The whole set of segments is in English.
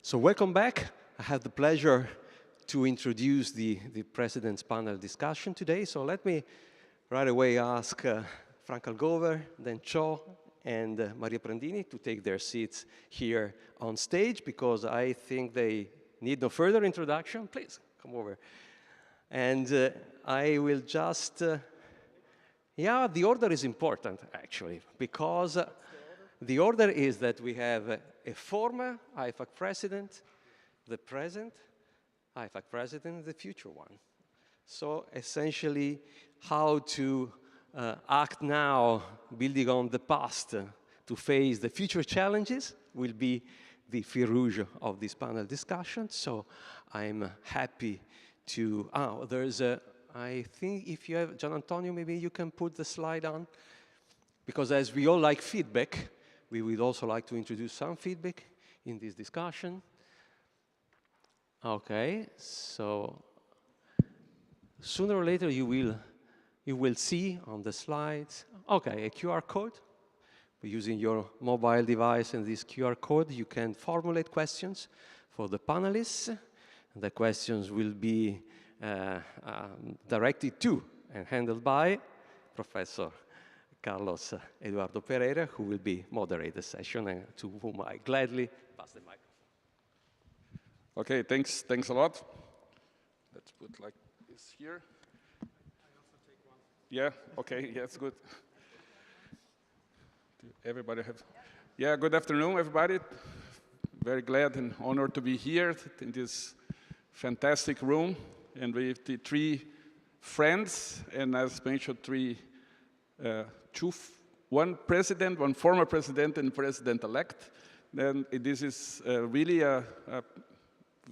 So welcome back. I have the pleasure to introduce the President's panel discussion today. So let me right away ask Frank Allgöwer, then Cho, and Maria Prandini to take their seats here on stage, because I think they need no further introduction. Please, come over. And I will just, yeah, the order is important, actually, because the order is that we have a former Ifac president, the present Ifac president, and the future one. So essentially, how to act now, building on the past, to face the future challenges will be the fil rouge of this panel discussion. So I'm happy to, there's a, I think if you have, Gian Antonio, maybe you can put the slide on, because as we all like feedback, we would also like to introduce some feedback in this discussion. Okay, so sooner or later you will see on the slides, okay, a QR code. Using your mobile device and this QR code, you can formulate questions for the panelists. And the questions will be directed to and handled by Professor Carlos Eduardo Pereira, who will be moderating the session, and to whom I gladly pass the microphone. Okay, thanks a lot. Let's put like this here. I also take one. Yeah, okay, yeah, it's good. Everybody have, yeah, good afternoon, everybody. Very glad and honored to be here in this fantastic room, and with the three friends, and as mentioned, one president, one former president, and president-elect. Then this is really a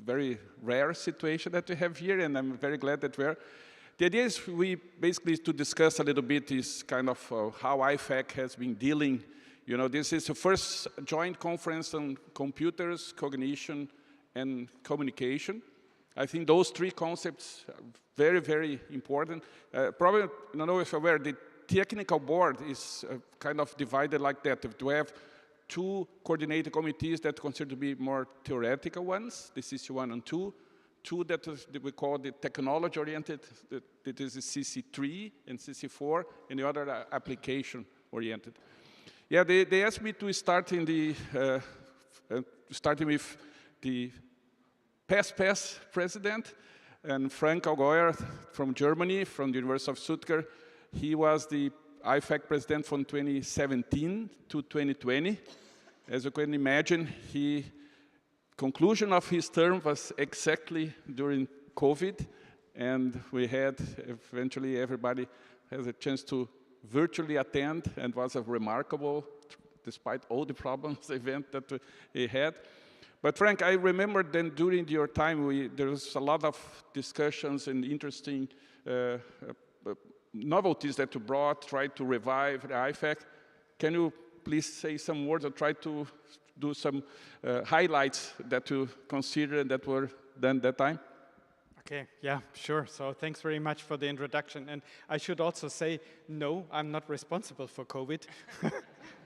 very rare situation that we have here, and I'm very glad that we're. The idea is we basically to discuss a little bit is kind of how Ifac has been dealing. You know, this is the first joint conference on computers, cognition, and communication. I think those three concepts are very, very important. Probably, I don't know if you're aware, the technical board is kind of divided like that. We have two coordinating committees that consider to be more theoretical ones, the CC1 and 2. Two that we call the technology-oriented, that is the CC3 and CC4, and the other application-oriented. Yeah, they asked me to start in the, starting with the past president, and Frank Allgöwer from Germany, from the University of Stuttgart. He was the Ifac president from 2017 to 2020. As you can imagine, conclusion of his term was exactly during COVID, and we had, eventually everybody has a chance to virtually attend, and was a remarkable, despite all the problems, event that he had. But Frank, I remember then during your time, there was a lot of discussions and interesting novelties that you brought, tried to revive the Ifac. Can you please say some words or try to do some highlights that you consider that were done that time? Okay, yeah, sure. So thanks very much for the introduction. And I should also say, no, I'm not responsible for COVID.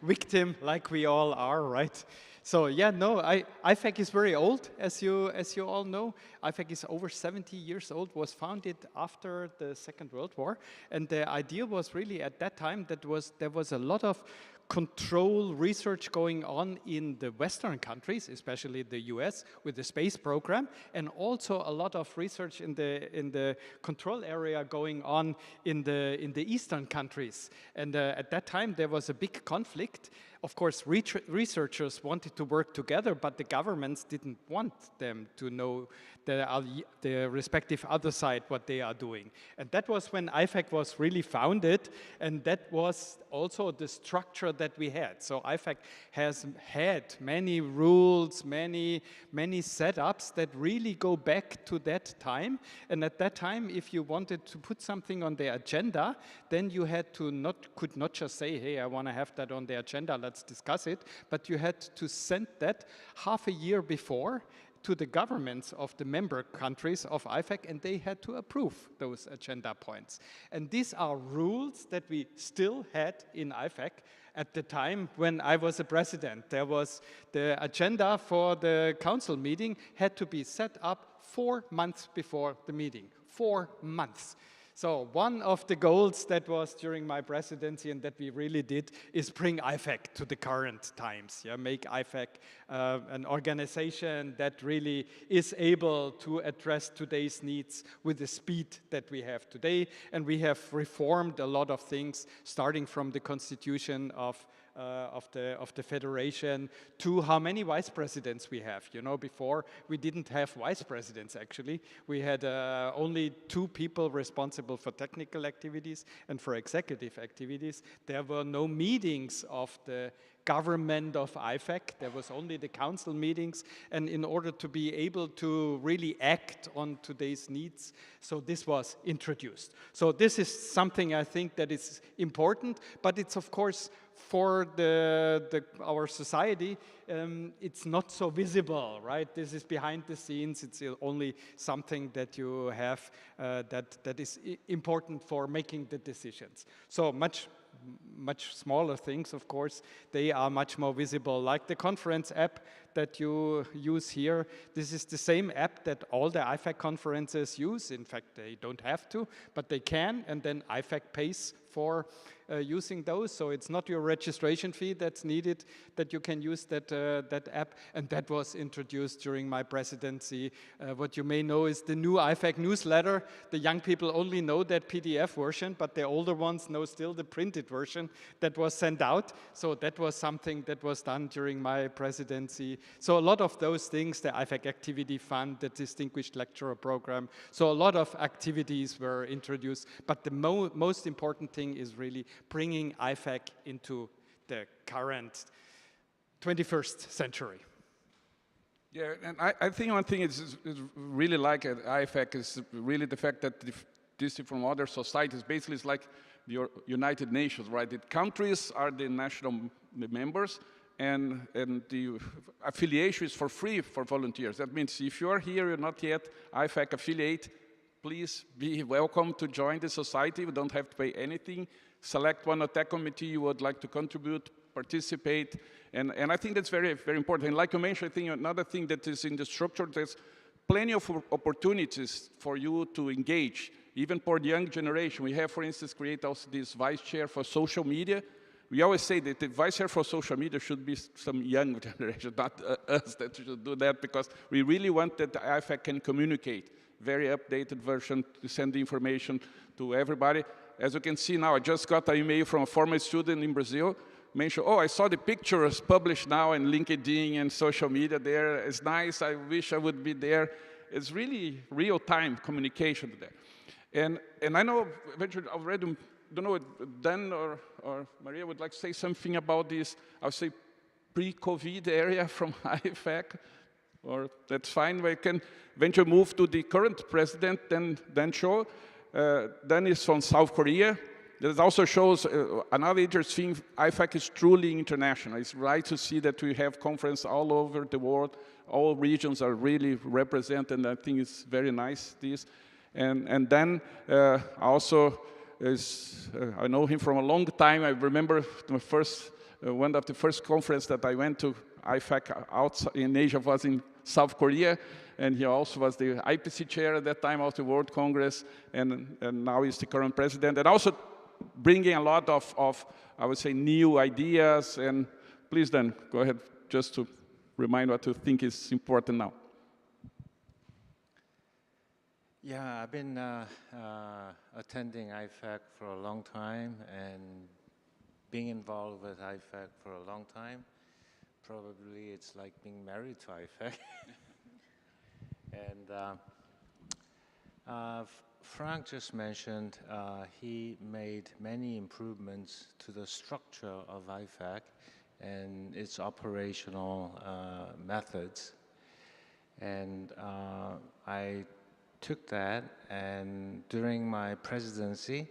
Victim, like we all are, right? So yeah, no, Ifac is very old, as you all know. Ifac is over 70 years old, was founded after the Second World War. And the idea was really at that time that there was a lot of control research going on in the Western countries, especially the US, with the space program, and also a lot of research in the control area going on in the Eastern countries. And at that time, there was a big conflict. Of course, researchers wanted to work together, but the governments didn't want them to know the respective other side, what they are doing. And that was when Ifac was really founded, and that was also the structure that we had. So Ifac has had many rules, many setups that really go back to that time. And at that time, if you wanted to put something on the agenda, then you had to could not just say, hey, I want to have that on the agenda, let's discuss it, but you had to send that half a year before to the governments of the member countries of Ifac, and they had to approve those agenda points. And these are rules that we still had in Ifac, At the time when I was a president, there was the agenda for the council meeting had to be set up 4 months before the meeting. 4 months. So one of the goals that was during my presidency and that we really did is bring Ifac to the current times. Yeah, make Ifac an organization that really is able to address today's needs with the speed that we have today. And we have reformed a lot of things, starting from the constitution of the federation to how many vice presidents we have. You know, before we didn't have vice presidents actually. We had only 2 people responsible for technical activities and for executive activities. There were no meetings of the government of Ifac. There was only the council meetings, and in order to be able to really act on today's needs, so this was introduced. So this is something I think that is important, but it's of course for our society, it's not so visible, right? This is behind the scenes. It's only something that you have that is important for making the decisions. So much smaller things, of course, they are much more visible, like the conference app that you use here. This is the same app that all the Ifac conferences use. In fact, they don't have to, but they can, and then Ifac pays for using those. So it's not your registration fee that's needed, that you can use that app, and that was introduced during my presidency. What you may know is the new Ifac newsletter. The young people only know that PDF version, but the older ones know still the printed version that was sent out. So that was something that was done during my presidency. So a lot of those things, the Ifac Activity Fund, the Distinguished Lecturer Program, so a lot of activities were introduced, but the most important thing is really bringing Ifac into the current 21st century. Yeah, and I think one thing is really like at Ifac is really the fact that this from other societies, basically it's like the United Nations, right? The countries are the national members, and the affiliation is for free for volunteers. That means if you're here, you're not yet Ifac affiliate, please be welcome to join the society. You don't have to pay anything. Select one tech committee you would like to contribute, participate, and I think that's very, very important. And like you mentioned, I think another thing that is in the structure, there's plenty of opportunities for you to engage, even for the young generation. We have, for instance, created also this vice chair for social media. We always say that the vice chair for social media should be some young generation, not us that should do that, because we really want that the Ifac can communicate very updated version to send the information to everybody. As you can see now, I just got an email from a former student in Brazil, mentioned, oh, I saw the pictures published now in LinkedIn and social media there. It's nice, I wish I would be there. It's really real-time communication there. And I know, already, don't know, Dan or Maria would like to say something about this, I would say, pre-COVID area from Ifac, or that's fine. We can eventually move to the current president, then show. Then is from South Korea. That also shows another interesting thing. Ifac is truly international. It's right to see that we have conferences all over the world. All regions are really represented. I think it's very nice, this. And then also, I know him from a long time. I remember the one of the first conference that I went to, Ifac outside in Asia, was in South Korea, and he also was the IPC chair at that time of the World Congress, and now he's the current president, and also bringing a lot of I would say, new ideas. And please, then, go ahead, just to remind what you think is important now. Yeah, I've been attending Ifac for a long time and being involved with Ifac for a long time. Probably it's like being married to Ifac. And Frank just mentioned he made many improvements to the structure of Ifac and its operational methods. And I took that, and during my presidency,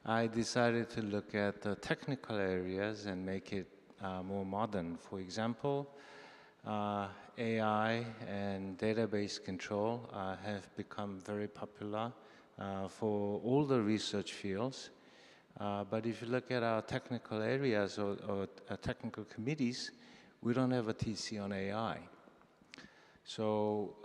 I decided to look at the technical areas and make it more modern. For example, AI and database control have become very popular for all the research fields. But if you look at our technical areas or technical committees, we don't have a TC on AI. So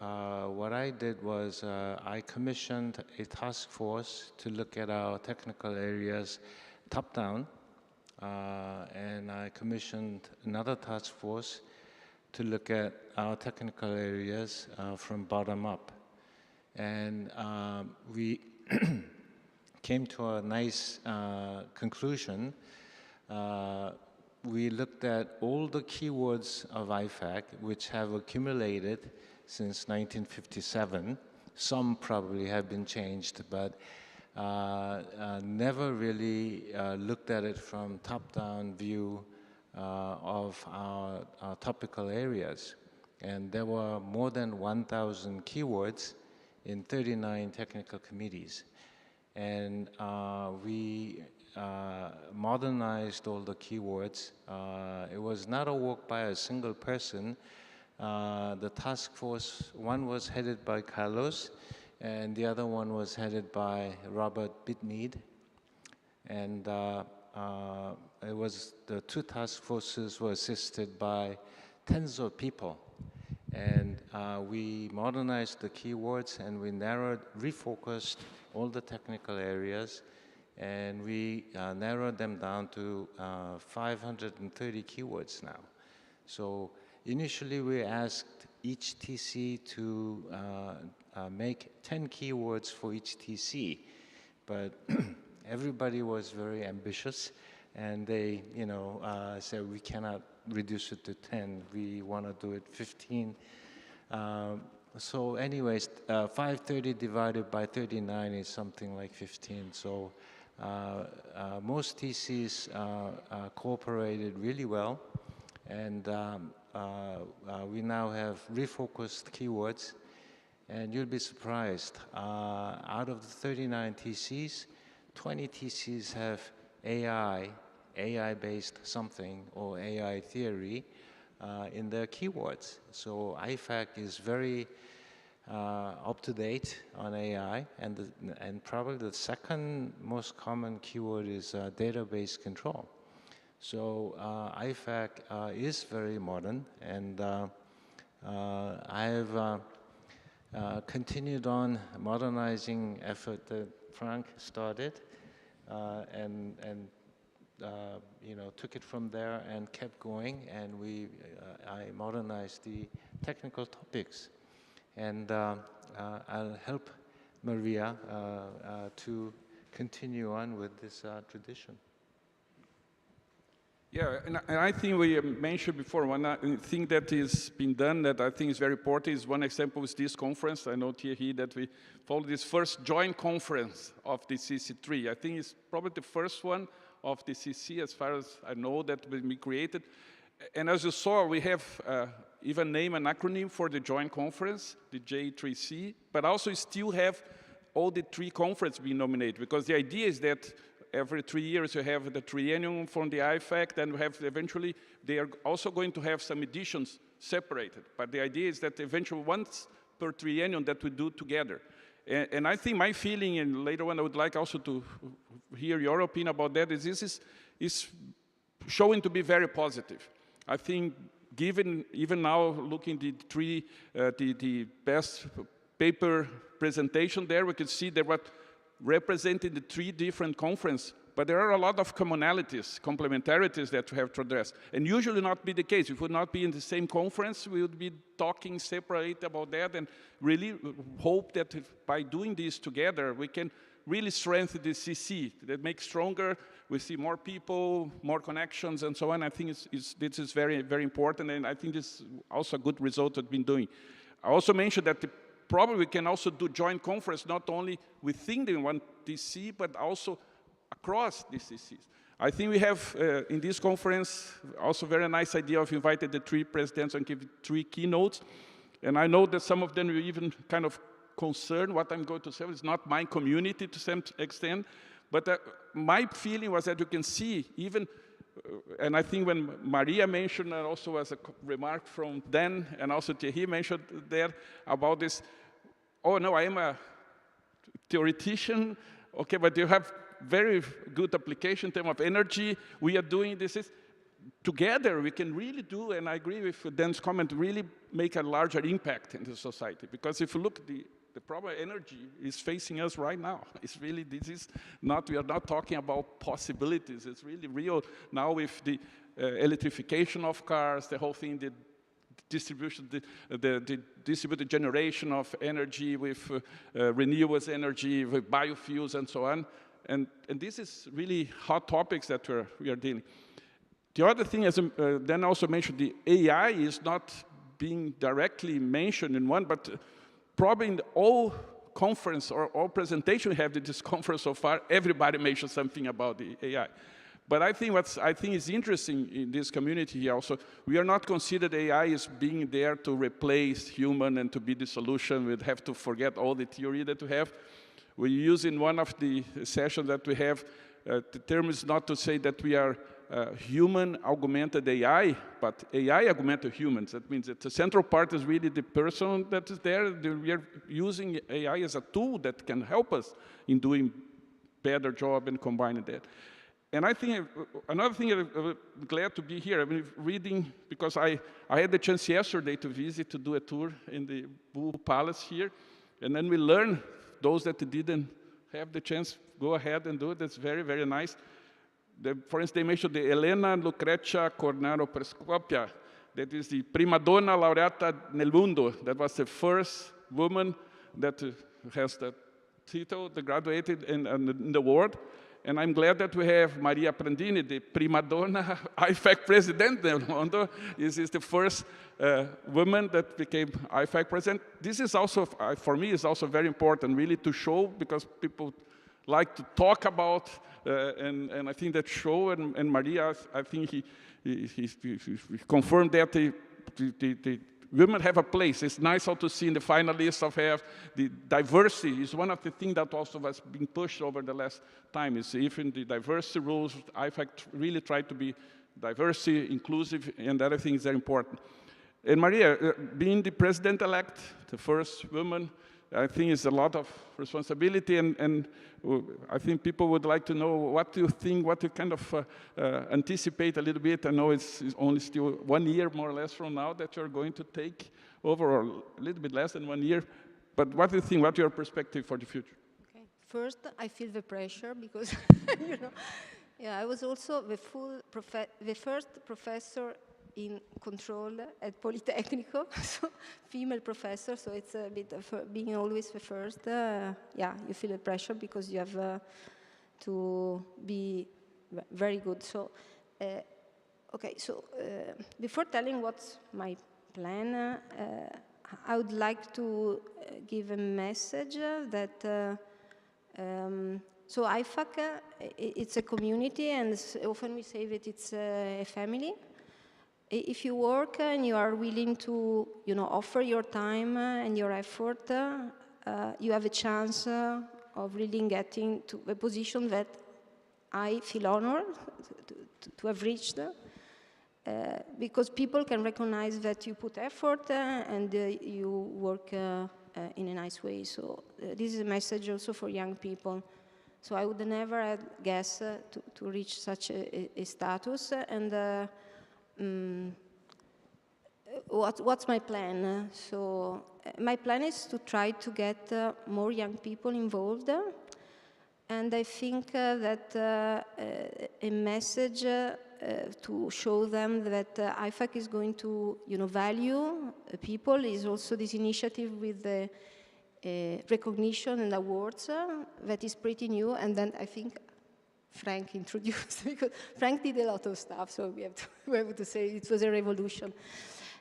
what I did was I commissioned a task force to look at our technical areas top-down, and I commissioned another task force to look at our technical areas from bottom-up. And we came to a nice conclusion. We looked at all the keywords of Ifac, which have accumulated since 1957. Some probably have been changed, but never really looked at it from top-down view of our topical areas. And there were more than 1,000 keywords in 39 technical committees. And we modernized all the keywords. It was not a work by a single person. The task force, one was headed by Carlos, and the other one was headed by Robert Bitmead. And it was, the two task forces were assisted by tens of people. And we modernized the keywords, and we refocused all the technical areas, and we narrowed them down to 530 keywords now. So initially we asked each TC to make 10 keywords for each TC, but everybody was very ambitious, and they, said we cannot reduce it to 10. We want to do it 15. So anyways, 530 divided by 39 is something like 15. So most TCs cooperated really well, and we now have refocused keywords, and you'll be surprised. Out of the 39 TCs, 20 TCs have AI-based something, or AI theory in their keywords. So Ifac is very up to date on AI, and probably the second most common keyword is database control. So Ifac is very modern, and I have continued on modernizing effort that Frank started, and took it from there and kept going, and I modernized the technical topics. And I'll help Maria to continue on with this tradition. Yeah, and I think we mentioned before, one thing that is been done that I think is very important is, one example is this conference. I know, Thierry, that we followed this first joint conference of the CC3. I think it's probably the first one of the CC, as far as I know, that will be created. And as you saw, we have even named an acronym for the joint conference, the J3C, but also still have all the three conferences being nominated, because the idea is that every 3 years you have the triennium from the Ifac, and we have eventually, they are also going to have some editions separated. But the idea is that eventually once per triennium that we do together. And I think my feeling, and later on I would like also to hear your opinion about that, is this is showing to be very positive. I think given, even now looking the best paper presentation there, we could see that what represented the three different conferences, but there are a lot of commonalities, complementarities that we have to address. And usually not be the case. If we would not be in the same conference, we would be talking separate about that, and really hope that by doing this together, we can really strengthen the CC, that makes stronger, we see more people, more connections, and so on. I think this is very, very important, and I think this is also a good result that we've been doing. I also mentioned that probably we can also do joint conference, not only within the one TC, but also across the CCs. I think we have, in this conference, also very nice idea of inviting the three presidents and give 3 keynotes. And I know that some of them will even kind of concerned what I'm going to say. It's not my community to some extent, but my feeling was that you can see even, and I think when Maria mentioned, and also as a remark from Dan, and also Thierry mentioned there about this, oh no, I am a theoretician, okay, but you have very good application in terms of energy. We are doing this. Together, we can really do, and I agree with Dan's comment, really make a larger impact in the society. Because if you look, the problem energy is facing us right now. It's really, this is not, we are not talking about possibilities. It's really real now with the electrification of cars, the whole thing, the distribution, the distributed generation of energy with renewable energy, with biofuels and so on. And this is really hot topics that we are dealing. The other thing, as Dan also mentioned, the AI is not being directly mentioned in one, but probably in all conference or all presentation we have at this conference so far, everybody mentioned something about the AI. But I think is interesting in this community here also, we are not considered AI as being there to replace human and to be the solution. We'd have to forget all the theory that we have. We use in one of the sessions that we have, the term is not to say that we are human augmented AI, but AI augmented humans. That means that the central part is really the person that is there. We are using AI as a tool that can help us in doing better job and combining that. And I think another thing, I'm glad to be here. I've been reading, because I had the chance yesterday to visit, to do a tour in the Bull Palace here. And then we learn, those that didn't have the chance, go ahead and do it. That's very, very nice. For instance, they mentioned the Elena Lucrecia Cornaro Prescopia. That is the prima donna laureata nel mundo. That was the first woman that has that title, that graduated in the world. And I'm glad that we have Maria Prandini, the prima donna Ifac president del mundo. This is the first woman that became Ifac president. This is also, for me, is also very important, really to show, because people like to talk about, and I think that show, and Maria, I think he confirmed that the women have a place. It's nice also to see in the finalists of have the diversity is one of the things that also was being pushed over the last time. Is even the diversity rules, IFAC really tried to be diversity, inclusive, and other things are important. And Maria, being the president-elect, the first woman, I think is a lot of responsibility, and I think people would like to know what you think, what you kind of anticipate a little bit. I know it's only still 1 year, more or less, from now that you're going to take over, or a little bit less than 1 year. But what do you think? What's your perspective for the future? Okay. First, I feel the pressure because, you know, yeah, I was also the first professor in control at Politecnico, so female professor, so it's a bit of being always the first. Yeah, you feel the pressure because you have to be very good. So, okay, so before telling what's my plan, I would like to give a message that so IFAC, it's a community, and often we say that it's a family. If you work and you are willing to, you know, offer your time and your effort, you have a chance of really getting to a position that I feel honored to have reached, because people can recognize that you put effort and you work in a nice way. So this is a message also for young people. So I would never have guessed to reach such a status. And what's my plan? So my plan is to try to get more young people involved, and I think that a message to show them that IFAC is going to, you know, value people is also this initiative with the recognition and awards that is pretty new, and then I think Frank introduced, because Frank did a lot of stuff, so we have to say it was a revolution.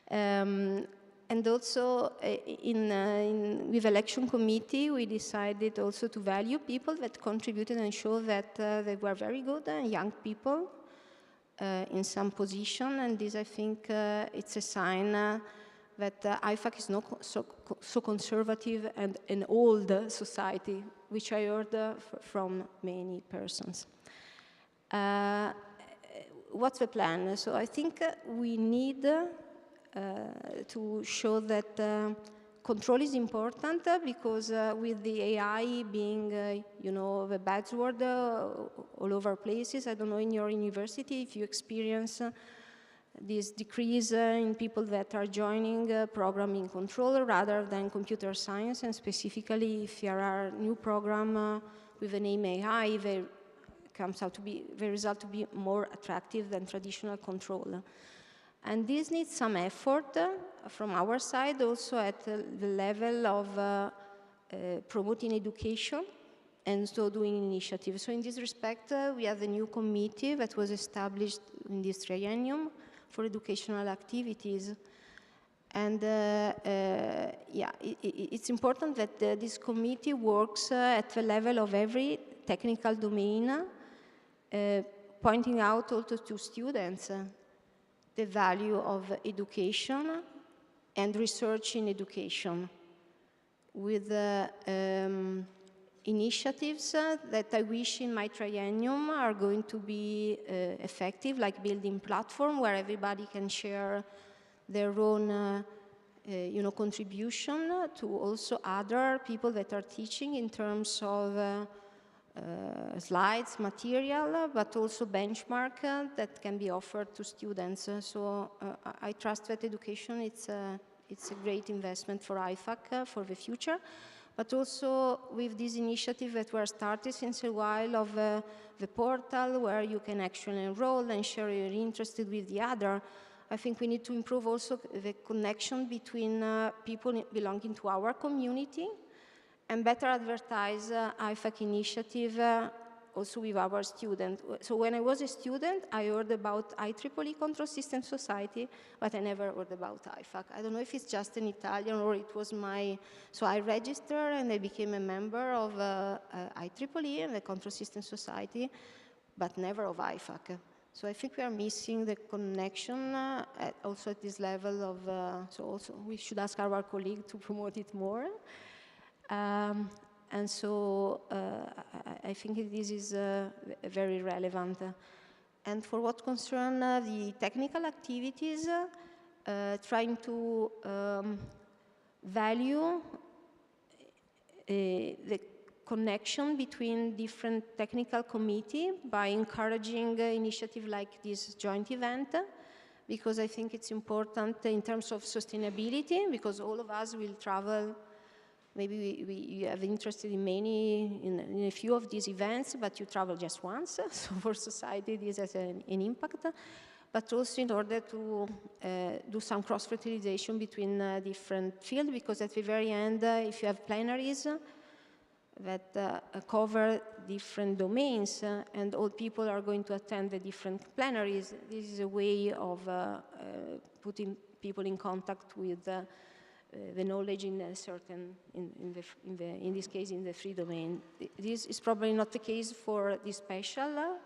And also, with election committee, we decided also to value people that contributed and show that they were very good, young people in some position, and this, I think, it's a sign that IFAC is not so conservative and an old society, which I heard from many persons. What's the plan? So I think we need to show that control is important because with the AI being, you know, the buzzword all over places, I don't know in your university if you experience this decrease in people that are joining programming control rather than computer science, and specifically if there are new program with the name AI, they result to be more attractive than traditional control. And this needs some effort from our side, also at the level of promoting education and so doing initiatives. So in this respect, we have a new committee that was established in this triennium for educational activities. And yeah, it's important that this committee works at the level of every technical domain, pointing out also to students the value of education and research in education, with initiatives that I wish in my triennium are going to be effective, like building platform where everybody can share their own you know, contribution to also other people that are teaching in terms of slides, material, but also benchmark that can be offered to students. So I trust that education, it's a great investment for Ifac for the future. But also with this initiative that were started since a while of the portal where you can actually enroll and share your interest with the other, I think we need to improve also the connection between people belonging to our community and better advertise Ifac initiative also with our students. So when I was a student, I heard about IEEE Control System Society, but I never heard about Ifac. I don't know if it's just an Italian or it was my, so I registered and I became a member of IEEE and the Control System Society, but never of Ifac. So I think we are missing the connection also at this level of, so also we should ask our colleague to promote it more. And so I think this is very relevant. And for what concerns the technical activities, trying to value the connection between different technical committees by encouraging initiatives like this joint event, because I think it's important in terms of sustainability, because all of us will travel. Maybe you have interested in in a few of these events, but you travel just once. So for society, this has an impact. But also in order to do some cross-fertilization between different fields, because at the very end, if you have plenaries that cover different domains, and all people are going to attend the different plenaries, this is a way of putting people in contact with the knowledge in a certain, in this case, in the free domain. This is probably not the case for this special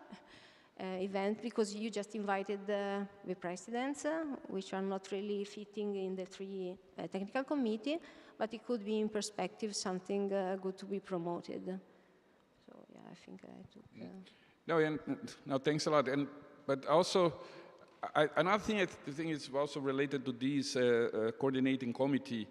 event, because you just invited the presidents, which are not really fitting in the three technical committee, but it could be in perspective something good to be promoted. So yeah, I think I took. No, thanks a lot. But also, another thing I think is also related to this coordinating committee.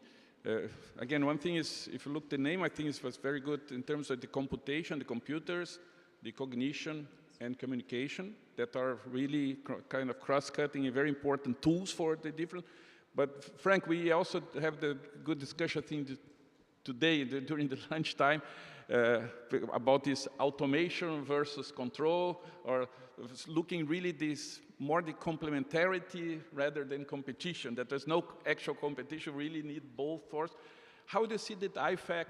Again, one thing is, if you look at the name, I think it was very good in terms of the computation, the computers, the cognition, and communication that are really kind of cross-cutting and very important tools for the different. But Frank, we also have the good discussion, I think, today during the lunchtime about this automation versus control, or looking really this more the complementarity rather than competition, that there's no actual competition, really need both forces. How do you see that Ifac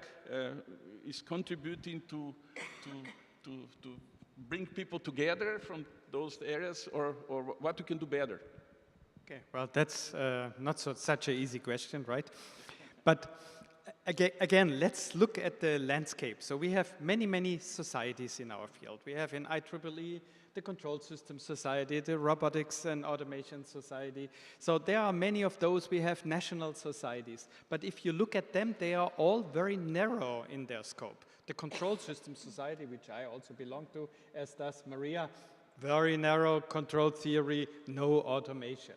is contributing to bring people together from those areas, or what we can do better? Okay, well, that's not such an easy question, right? But again, let's look at the landscape. So we have many societies in our field. We have in IEEE the Control System Society, the Robotics and Automation Society. So there are many of those. We have national societies. But if you look at them, they are all very narrow in their scope. The Control System Society, which I also belong to, as does Maria, very narrow control theory, no automation.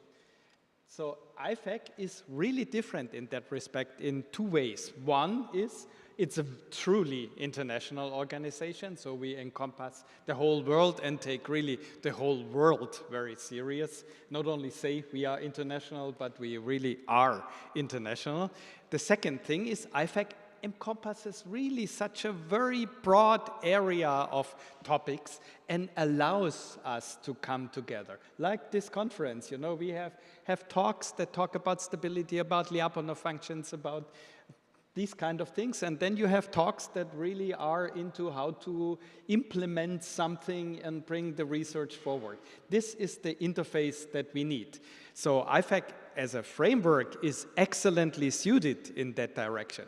So Ifac is really different in that respect in two ways. One is it's a truly international organization, so we encompass the whole world and take really the whole world very serious. Not only say we are international, but we really are international. The second thing is Ifac encompasses really such a very broad area of topics and allows us to come together. Like this conference, you know, we have talks that talk about stability, about Lyapunov functions, about these kind of things, and then you have talks that really are into how to implement something and bring the research forward. This is the interface that we need. So Ifac as a framework is excellently suited in that direction.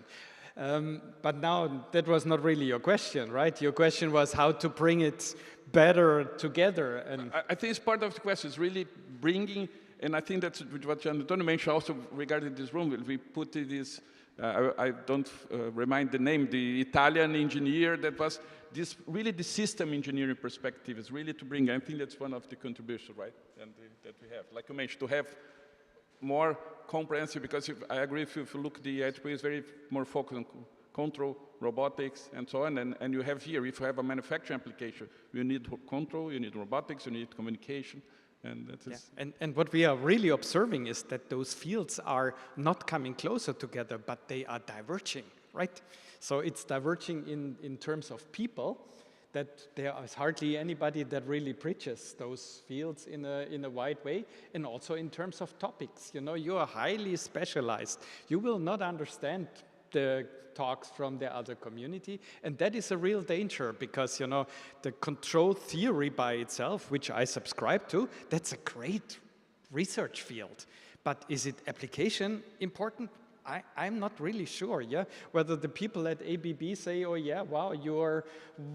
But now that was not really your question, right? Your question was how to bring it better together. And I think it's part of the question, is really bringing, and I think that's what Antonio mentioned also regarding this room. We put this, I don't remind the name, the Italian engineer that was this really the system engineering perspective is really to bring, I think that's one of the contributions, right? And that we have, like you mentioned, to have more comprehensive, because I agree if you look, the HP is very more focused on control, robotics, and so on, and you have here, if you have a manufacturing application, you need control, you need robotics, you need communication, and that is... Yeah. And what we are really observing is that those fields are not coming closer together, but they are diverging, right? So it's diverging in terms of people, that there is hardly anybody that really preaches those fields in a wide way, and also in terms of topics. You know, you are highly specialized. You will not understand the talks from the other community, and that is a real danger, because, you know, the control theory by itself, which I subscribe to, that's a great research field. But is it application important? I'm not really sure, yeah, whether the people at ABB say, oh yeah, wow, your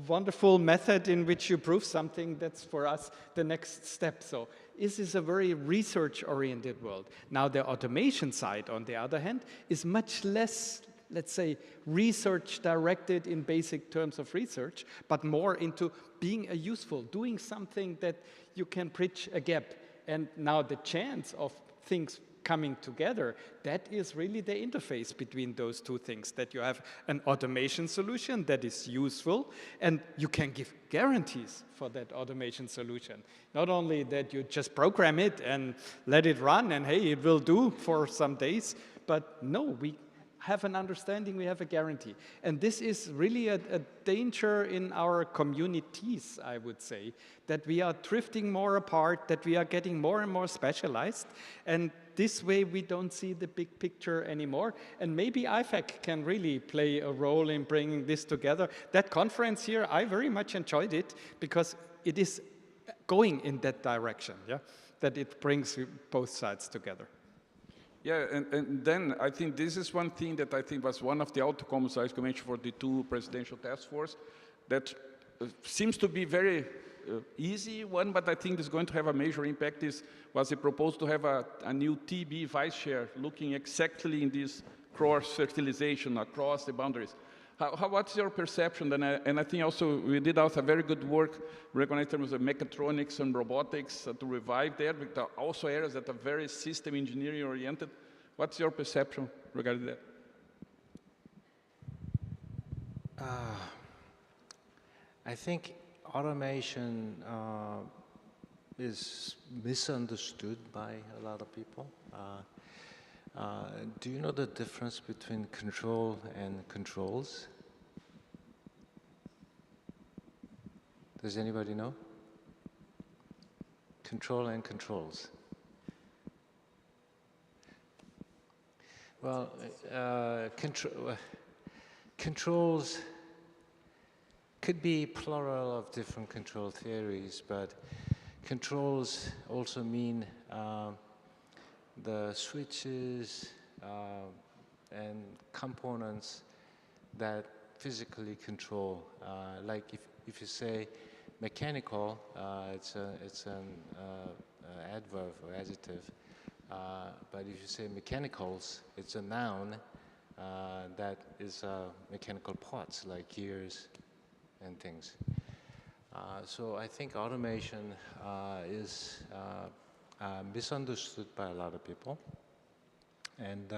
wonderful method in which you prove something, that's for us the next step. So this is a very research-oriented world. Now the automation side, on the other hand, is much less, let's say, research-directed in basic terms of research, but more into being a useful, doing something that you can bridge a gap. And now the chance of things coming together, that is really the interface between those two things, that you have an automation solution that is useful, and you can give guarantees for that automation solution. Not only that you just program it and let it run, and hey, it will do for some days, but no, we have an understanding, we have a guarantee. And this is really a danger in our communities, I would say, that we are drifting more apart, that we are getting more and more specialized, and this way we don't see the big picture anymore. And maybe Ifac can really play a role in bringing this together. That conference here, I very much enjoyed it, because it is going in that direction, yeah? That it brings both sides together. Yeah, and then I think this is one thing that I think was one of the outcomes I mentioned for the two presidential task force that seems to be very easy one, but I think is going to have a major impact was the proposal to have a new TB vice chair looking exactly in this cross-fertilization across the boundaries. What's your perception? And I think also we did also very good work recognized in terms of mechatronics and robotics to revive there, but there are also areas that are very system engineering oriented. What's your perception regarding that? I think automation is misunderstood by a lot of people. Do you know the difference between control and controls? Does anybody know? Control and controls. Well, controls could be plural of different control theories, but controls also mean the switches and components that physically control. Like if you say mechanical, it's an adverb or adjective. But if you say mechanicals, it's a noun that is mechanical parts like gears and things. So I think automation is misunderstood by a lot of people. And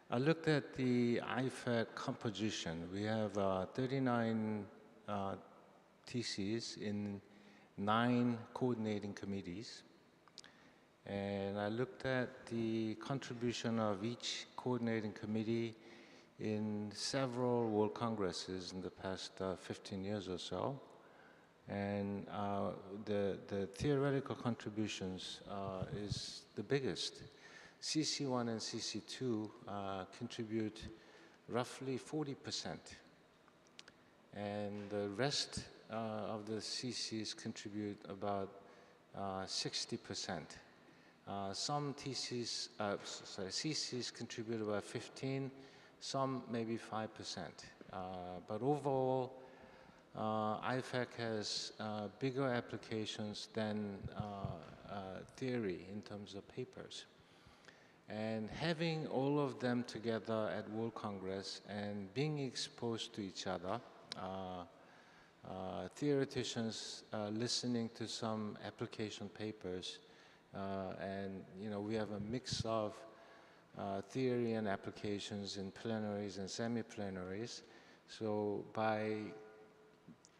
I looked at the Ifac composition. We have 39 TCs in 9 coordinating committees. And I looked at the contribution of each coordinating committee in several World Congresses in the past 15 years or so. And the theoretical contributions is the biggest. CC1 and CC2 contribute roughly 40%. And the rest of the CCs contribute about 60%. Some TCs, CCs contribute about 15, some maybe 5%. But overall, Ifac has bigger applications than theory in terms of papers. And having all of them together at World Congress and being exposed to each other, theoreticians listening to some application papers, and we have a mix of theory and applications in plenaries and semi-plenaries. So by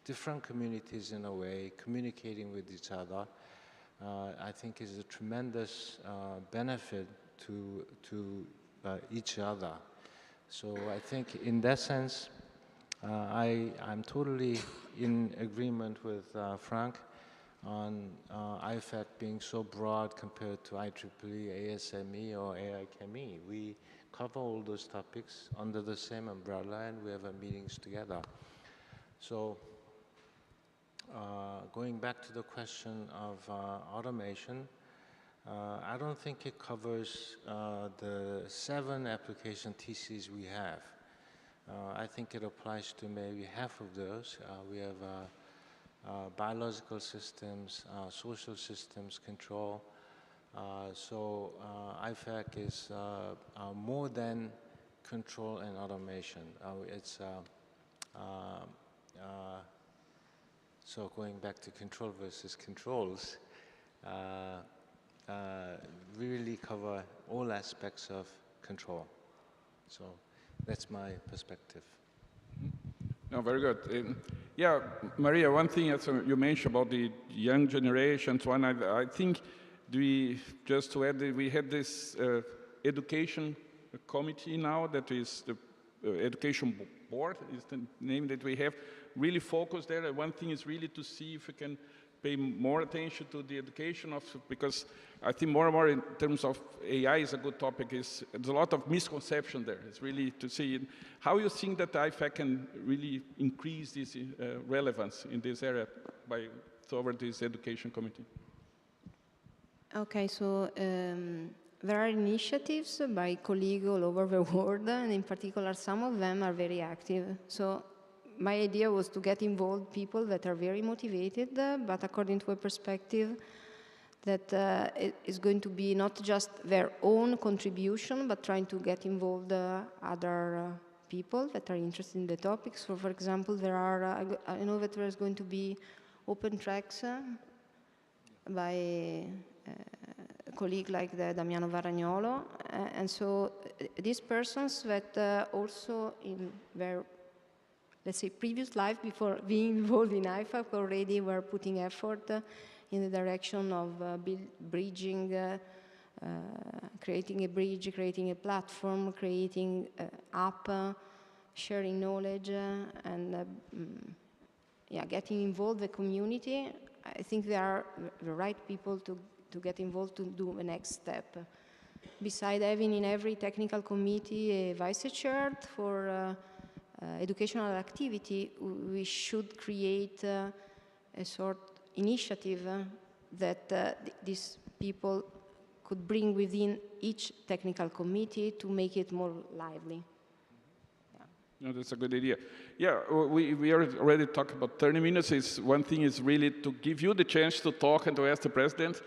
different communities in a way, communicating with each other, I think is a tremendous benefit to each other. So I think in that sense, I'm totally in agreement with Frank on Ifac being so broad compared to IEEE, ASME, or AIChemE. We cover all those topics under the same umbrella, and we have meetings together. So going back to the question of automation, I don't think it covers the 7 application TCs we have. I think it applies to maybe half of those. We have biological systems, social systems control. So Ifac is more than control and automation. It's so going back to control versus controls, we really cover all aspects of control. So that's my perspective. No, very good. Yeah, Maria, one thing you mentioned about the young generation, so on, I think just to add, we had this education committee now that is the education board is the name that we have, really focused there. One thing is really to see if we can pay more attention to the education of, because I think more and more in terms of AI is a good topic, there's a lot of misconception there. It's really to see how you think that Ifac can really increase this relevance in this area over this education committee. Okay, so there are initiatives by colleagues all over the world, and in particular some of them are very active. So my idea was to get involved people that are very motivated, but according to a perspective that is going to be not just their own contribution, but trying to get involved other people that are interested in the topic. So, for example, there are, I know that there is going to be open tracks by a colleague like Damiano Varagnolo, and so these persons that also in their, let's say, previous life before being involved in Ifac already were putting effort in the direction of bridging, creating a bridge, creating a platform, creating an app, sharing knowledge, and yeah, getting involved the community. I think they are the right people to get involved to do the next step. Besides having in every technical committee a vice chair for educational activity, we should create a sort of initiative that these people could bring within each technical committee to make it more lively. Yeah. No, that's a good idea. Yeah, we already talked about 30 minutes. One thing is really to give you the chance to talk and to ask the president.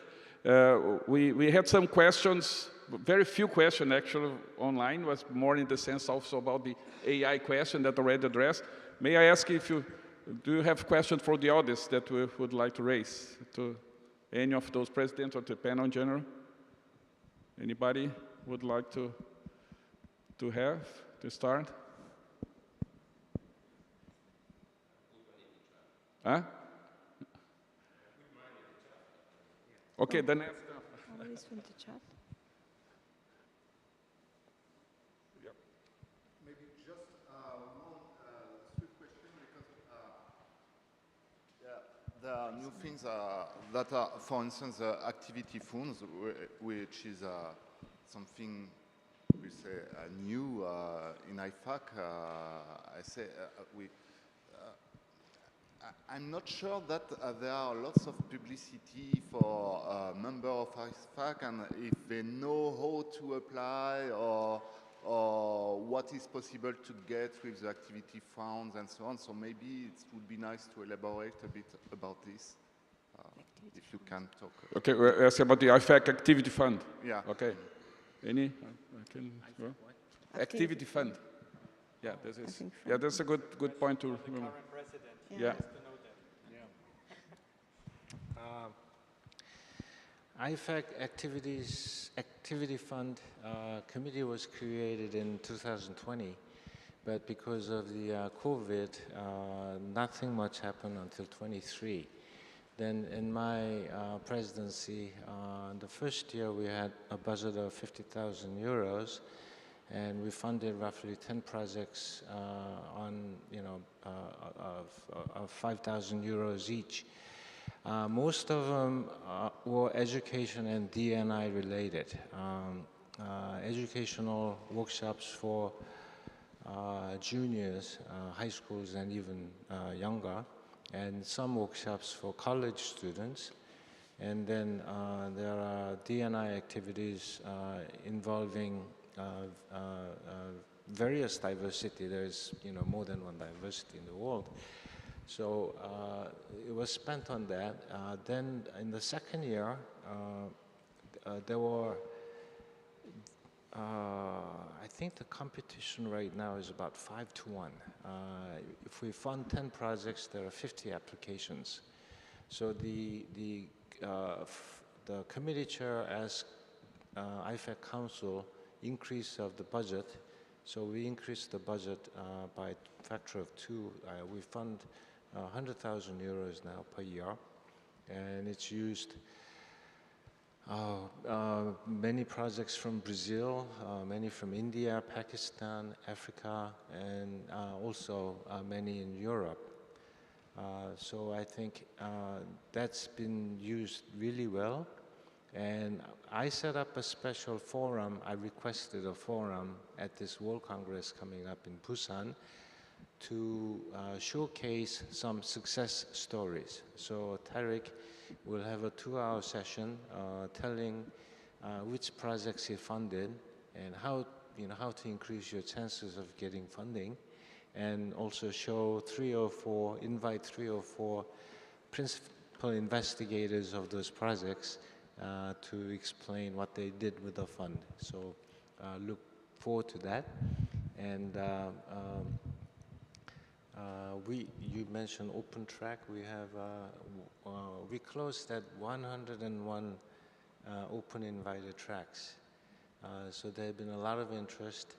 We had some questions, very few questions actually online, was more in the sense also about the AI question that already addressed. May I ask if do you have questions for the audience that we would like to raise to Any of those presidents or the panel in general? Anybody would like to start? Huh? Okay, then. Always from the chat. Maybe just one swift question, because there are new things that are, for instance, activity funds, which is something we say new in Ifac. I'm not sure that there are lots of publicity for members of Ifac, and if they know how to apply or what is possible to get with the activity funds and so on. So maybe it would be nice to elaborate a bit about this, if you can talk. Okay, we're asking about the Ifac activity fund. Yeah. Okay. Any? I can go. Activity fund. Yeah, this is. Yeah, that's a good point to remember. Yeah. Ifac Activity Fund committee was created in 2020, but because of the COVID, nothing much happened until 23. Then in my presidency, the first year we had a budget of 50,000 euros, and we funded roughly 10 projects on, of 5,000 euros each. Most of them were education and D&I related. Educational workshops for juniors, high schools, and even younger, and some workshops for college students. And then there are D&I activities involving various diversity. There's more than one diversity in the world. So it was spent on that. Then in the second year, there were, I think the competition right now is about 5-1. If we fund 10 projects, there are 50 applications. So the committee chair asked Ifac Council increase of the budget. So we increased the budget by a factor of 2. We fund 100,000 euros now per year, and it's used many projects from Brazil, many from India, Pakistan, Africa, and also many in Europe. So I think that's been used really well. And I set up a special forum. I requested a forum at this World Congress coming up in Busan to showcase some success stories. So Tariq will have a 2-hour session telling which projects he funded and how to increase your chances of getting funding, and also show invite 3 or 4 principal investigators of those projects to explain what they did with the fund. So look forward to that. And you mentioned open track. We have we closed at 101 open invited tracks. So there have been a lot of interest,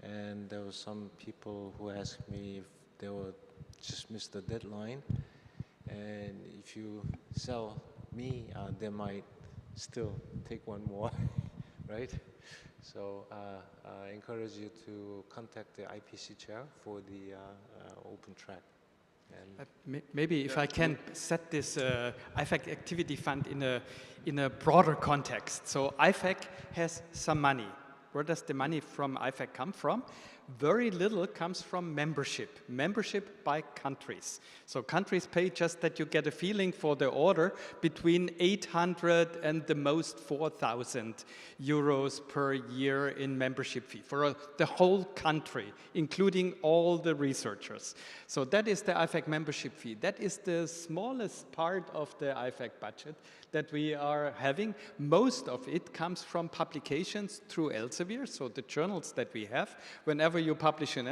and there were some people who asked me if they were just missed the deadline, and if you sell me, they might still take one more, right? So I encourage you to contact the IPC chair for the open track. And maybe if I can set this Ifac Activity Fund in a broader context. So Ifac has some money. Where does the money from Ifac come from? Very little comes from membership by countries. So countries pay, just that you get a feeling for the order, between 800 and the most 4,000 euros per year in membership fee for the whole country, including all the researchers. So that is the Ifac membership fee. That is the smallest part of the Ifac budget that we are having. Most of it comes from publications through Elsevier, so the journals that we have. Whenever whenever you publish in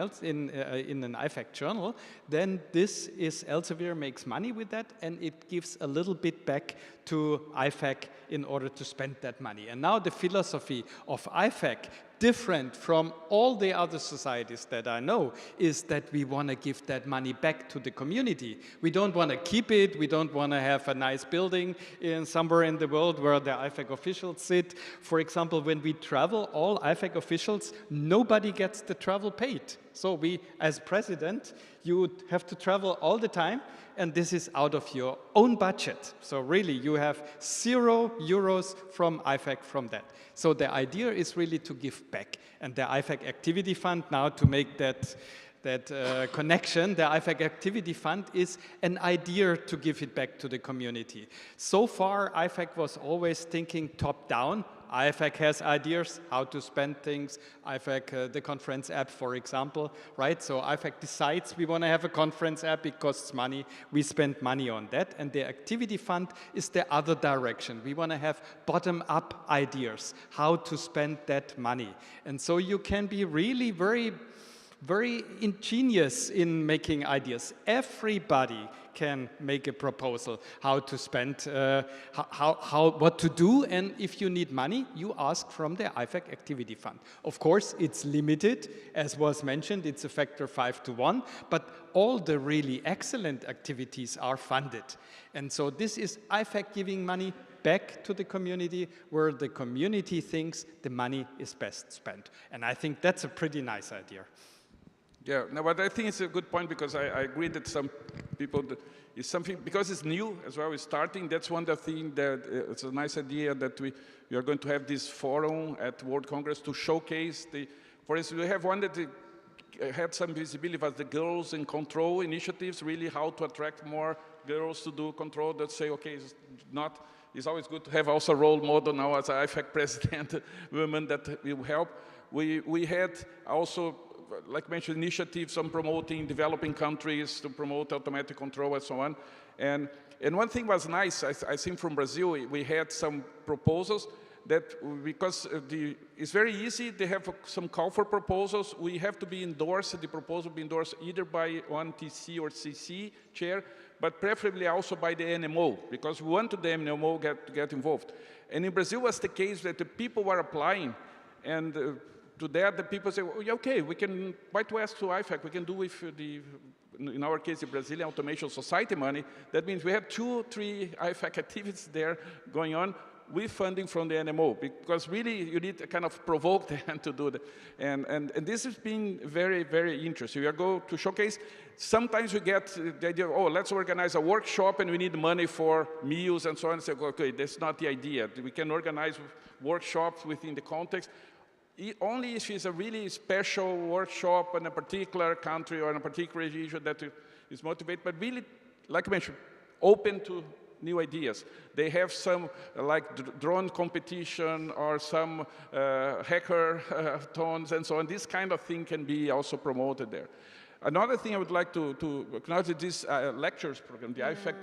an Ifac journal, then this is Elsevier makes money with that, and it gives a little bit back to Ifac in order to spend that money. And now the philosophy of Ifac, different from all the other societies that I know, is that we want to give that money back to the community. We don't want to keep it. We don't want to have a nice building somewhere in the world where the Ifac officials sit. For example, when we travel, all Ifac officials, nobody gets the travel paid. So we, as president, you have to travel all the time, and this is out of your own budget. So really, you have €0 from Ifac from that. So the idea is really to give back. And the Ifac Activity Fund, now to make that connection, the Ifac Activity Fund is an idea to give it back to the community. So far, Ifac was always thinking top-down. Ifac has ideas how to spend things. Ifac, the conference app, for example, right? So Ifac decides we want to have a conference app. It costs money. We spend money on that. And the activity fund is the other direction. We want to have bottom-up ideas how to spend that money. And so you can be really very ingenious in making ideas. Everybody can make a proposal how to spend, what to do, and if you need money, you ask from the Ifac Activity Fund. Of course, it's limited, as was mentioned, it's a factor 5 to 1, but all the really excellent activities are funded. And so this is Ifac giving money back to the community where the community thinks the money is best spent. And I think that's a pretty nice idea. Yeah, no, but I think it's a good point because I agree that some people, it's something, because it's new as well, it's starting, that's one of the things that it's a nice idea that we are going to have this forum at World Congress to showcase for instance, we have one that had some visibility was the Girls in Control initiatives, really how to attract more girls to do control, that say, okay, it's always good to have also a role model now as Ifac president, women that will help. We had also, like mentioned, initiatives on promoting developing countries to promote automatic control and so on. And one thing was nice, I think from Brazil, we had some proposals that because it's very easy, they have some call for proposals. We have to be endorsed, the proposal be endorsed either by one TC or CC chair, but preferably also by the NMO, because we want the NMO to get involved. And in Brazil was the case that the people were applying, and to that, the people say, oh, yeah, okay, we can, why to ask to Ifac, we can do with in our case, the Brazilian Automation Society money. That means we have 2 or 3 Ifac activities there going on with funding from the NMO, because really you need to kind of provoke them to do that. And this has been very, very interesting. We are going to showcase. Sometimes we get the idea, oh, let's organize a workshop and we need money for meals and so on. And say, okay, that's not the idea. We can organize workshops within the context. Only if it's a really special workshop in a particular country or in a particular region that is motivated, but really, like I mentioned, open to new ideas. They have some like drone competition or some hackathons and so on. This kind of thing can be also promoted there. Another thing I would like to acknowledge is this lectures program, the Ifac,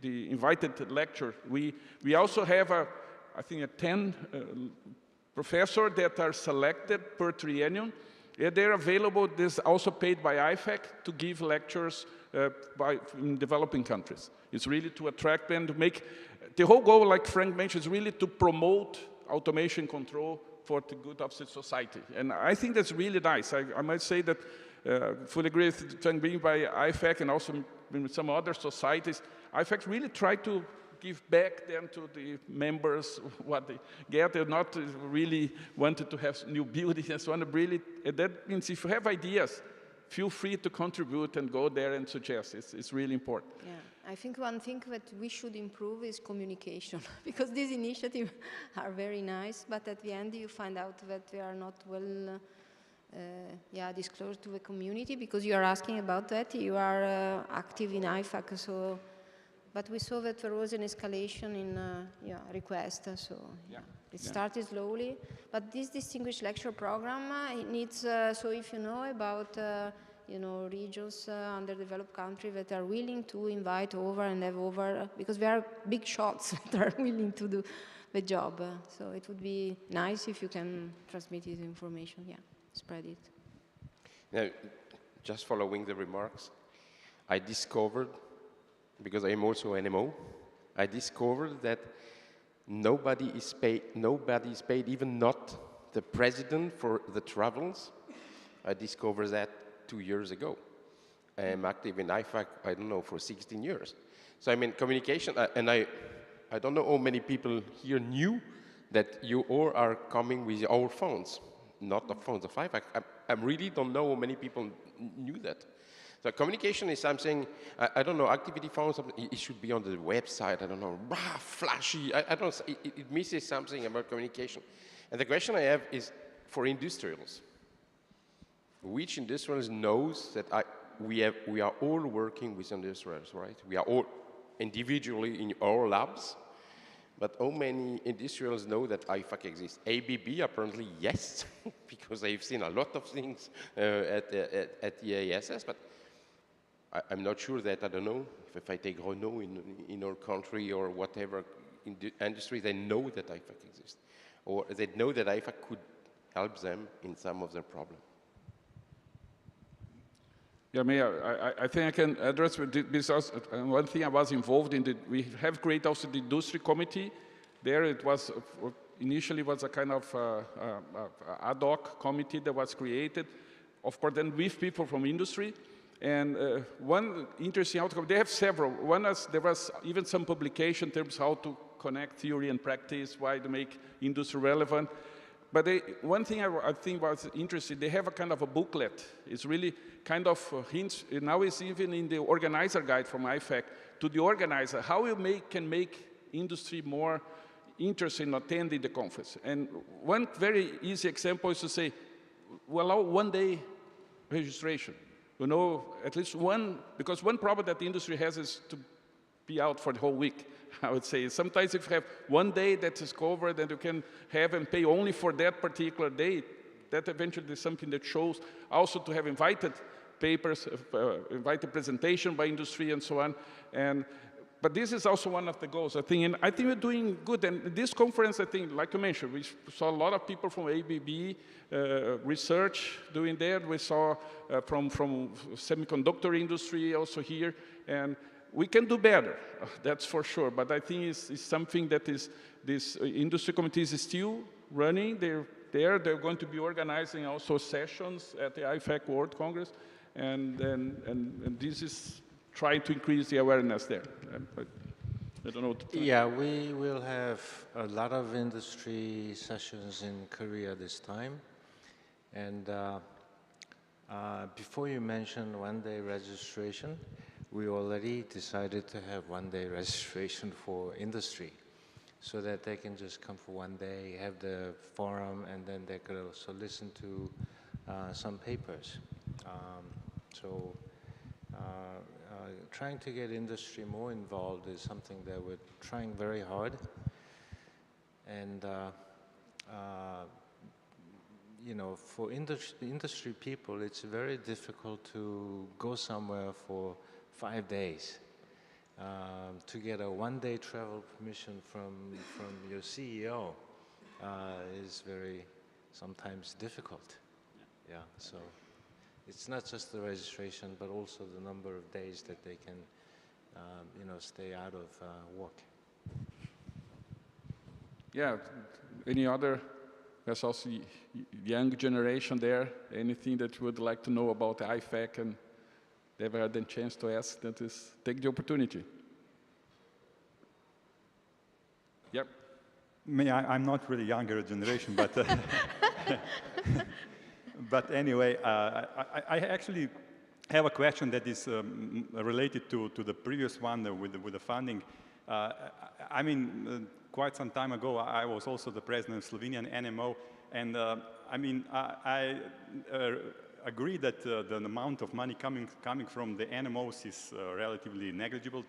the invited lecture. We also have I think 10 professors that are selected per triennium. They're available, this also paid by Ifac to give lectures in developing countries. It's really to attract them, to make, the whole goal, like Frank mentioned, is really to promote automation control for the good of society. And I think that's really nice. I might say that, fully agree with Frank being by Ifac and also in some other societies, Ifac really tried to give back them to the members what they get. They're not really wanted to have new buildings and so on. Really, that means if you have ideas, feel free to contribute and go there and suggest. It's really important. Yeah, I think one thing that we should improve is communication, because these initiatives are very nice, but at the end you find out that they are not well disclosed to the community, because you are asking about that. You are active in Ifac, so. But we saw that there was an escalation in request, so it started slowly. But this distinguished lecture program, it needs, so if you know about regions, underdeveloped countries that are willing to invite over and have over, because there are big shots that are willing to do the job. So it would be nice if you can transmit this information, spread it. Now, just following the remarks, I discovered, because I am also an NMO, I discovered that nobody is paid, even not the president for the travels. I discovered that 2 years ago. I am active in Ifac, I don't know, for 16 years. So I mean, communication, and I don't know how many people here knew that you all are coming with our phones, not the phones of Ifac. I really don't know how many people knew that. So communication is something, I don't know, activity phones, it should be on the website, I don't know, flashy, I don't know, it misses something about communication. And the question I have is for industrials. Which industrials knows that we are all working with industrials, right? We are all individually in our labs, but how many industrials know that Ifac exists? ABB, apparently, yes, because they've seen a lot of things at the ASS, but I'm not sure that, I don't know, if I take Renault in our country or whatever industry, they know that Ifac exists, or they know that Ifac could help them in some of their problems. Yeah, Mayor, I think I can address this. One thing I was involved in, we have created also the industry committee. There it was, initially was a kind of ad hoc committee that was created, of course then with people from industry. And one interesting outcome, they have several. One is, there was even some publication in terms of how to connect theory and practice, why to make industry relevant. But one thing I think was interesting, they have a kind of a booklet. It's really kind of hints, now it's even in the organizer guide from Ifac, to the organizer, how you can make industry more interested in attending the conference. And one very easy example is to say, we allow 1 day registration. You know, at least one, because one problem that the industry has is to be out for the whole week, I would say. Sometimes if you have 1 day that is covered and you can have and pay only for that particular day, that eventually is something that shows also to have invited papers, invited presentation by industry and so on. But this is also one of the goals, I think. And I think we're doing good. And this conference, I think, like you mentioned, we saw a lot of people from ABB research doing that. We saw from semiconductor industry also here. And we can do better, that's for sure. But I think it's something that is, this industry committee is still running. They're going to be organizing also sessions at the Ifac World Congress. And this is trying to increase the awareness there. I don't know what to Yeah, we will have a lot of industry sessions in Korea this time. And before you mentioned 1 day registration, we already decided to have 1 day registration for industry so that they can just come for 1 day, have the forum, and then they could also listen to some papers. Trying to get industry more involved is something that we're trying very hard. And you know, for industry people, it's very difficult to go somewhere for 5 days. To get a 1 day travel permission from your CEO is very sometimes difficult. Yeah, so it's not just the registration, but also the number of days that they can, you know, stay out of work. Yeah, any other, there's also young generation there, anything that you would like to know about the Ifac and never had the chance to ask, that is, take the opportunity. Yep. I'm not really younger generation, but but anyway, I actually have a question that is related to the previous one with the funding. I mean, quite some time ago, I was also the president of Slovenian NMO, and I mean, I agree that the amount of money coming from the NMOs is relatively negligible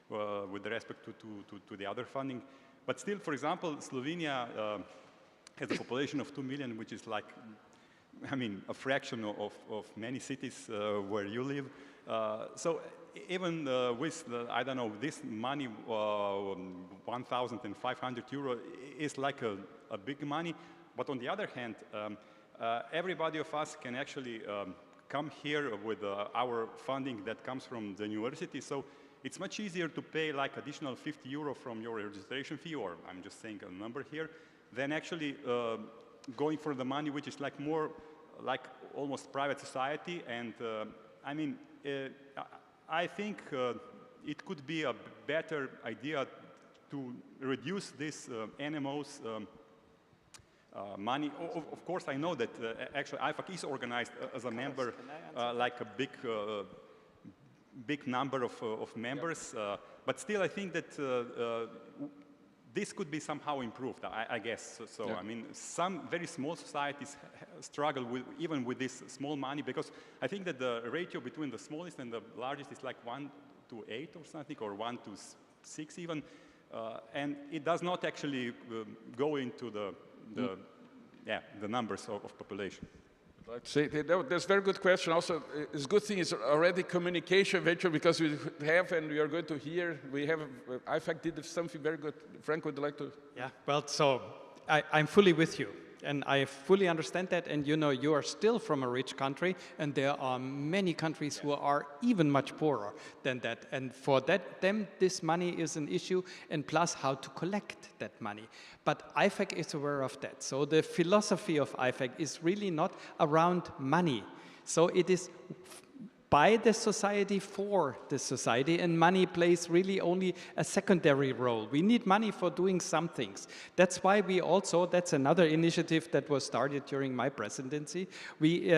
with respect to the other funding. But still, for example, Slovenia has a population of 2 million, which is like, I mean, a fraction of many cities where you live. So even with, I don't know, this money, 1,500 euro is like a big money. But on the other hand, everybody of us can actually come here with our funding that comes from the university. So it's much easier to pay like additional 50 euro from your registration fee, or I'm just saying a number here, than actually going for the money which is like more like almost private society. And I mean, I think it could be a better idea to reduce this NMO's money. Of course, I know that actually Ifac is organized as a member, like a big number of members, but still I think that this could be somehow improved, I guess. So yeah. I mean, some very small societies struggle even with this small money, because I think that the ratio between the smallest and the largest is like 1 to 8 or something, or 1 to 6 even, and it does not actually go into the numbers of population. I'd say that's a very good question. Also, it's a good thing it's already communication venture, because we have and we are going to hear. We have, Ifac did something very good. Frank, would you like to? Yeah, well, so I'm fully with you. And I fully understand that, and you know, you are still from a rich country, and there are many countries who are even much poorer than that. And for them, this money is an issue, and plus how to collect that money. But Ifac is aware of that. So the philosophy of Ifac is really not around money. So it is by the society, for the society, and money plays really only a secondary role. We need money for doing some things. That's why we also, that's another initiative that was started during my presidency. We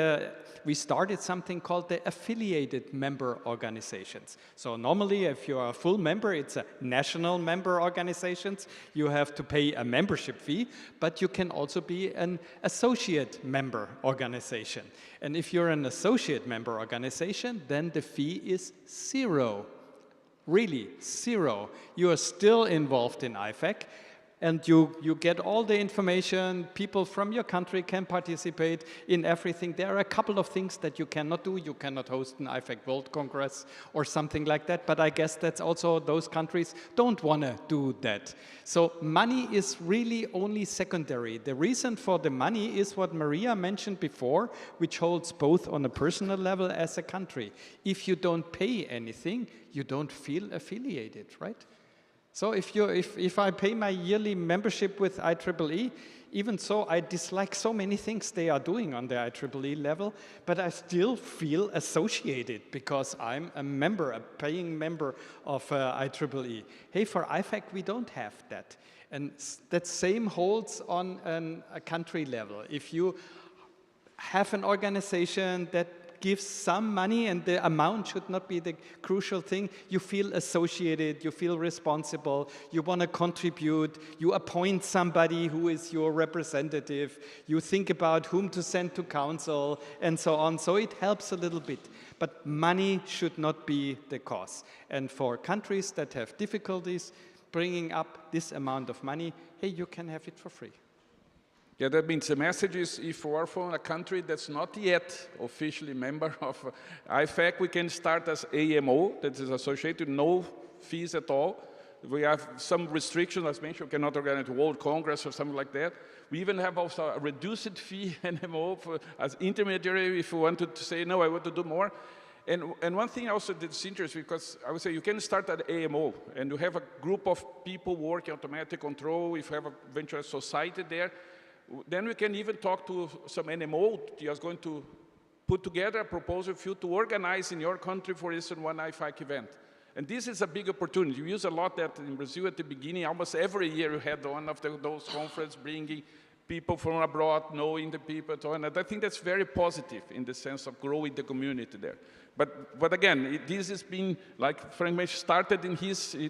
started something called the affiliated member organizations. So normally, if you are a full member, it's a national member organizations. You have to pay a membership fee, but you can also be an associate member organization. And if you're an associate member organization, then the fee is 0. Really, 0. You are still involved in Ifac, and you get all the information. People from your country can participate in everything. There are a couple of things that you cannot do. You cannot host an Ifac World Congress or something like that, but I guess that's also those countries don't want to do that. So money is really only secondary. The reason for the money is what Maria mentioned before, which holds both on a personal level as a country. If you don't pay anything, you don't feel affiliated, right? So if I pay my yearly membership with IEEE, even so I dislike so many things they are doing on the IEEE level, but I still feel associated because I'm a member, a paying member of IEEE. Hey, for Ifac we don't have that. And that same holds on a country level. If you have an organization that gives some money, and the amount should not be the crucial thing, you feel associated, you feel responsible, you want to contribute, you appoint somebody who is your representative, you think about whom to send to council, and so on. So it helps a little bit. But money should not be the cause. And for countries that have difficulties bringing up this amount of money, hey, you can have it for free. Yeah, that means the message is, if we are from a country that's not yet officially member of Ifac, we can start as AMO, that is associated, no fees at all. We have some restrictions, as mentioned, we cannot organize a World Congress or something like that. We even have also a reduced fee NMO as intermediary if we wanted to say, no, I want to do more. And one thing also that's interesting, because I would say you can start at AMO, and you have a group of people working automatic control, if you have a venture society there, then we can even talk to some NMO who is going to put together a proposal for you to organize in your country, for instance, one Ifac event. And this is a big opportunity. We use a lot that in Brazil at the beginning. Almost every year you had one of those conferences bringing people from abroad, knowing the people, and so on. And I think that's very positive in the sense of growing the community there. But again, this has been, like Frank mentioned, started in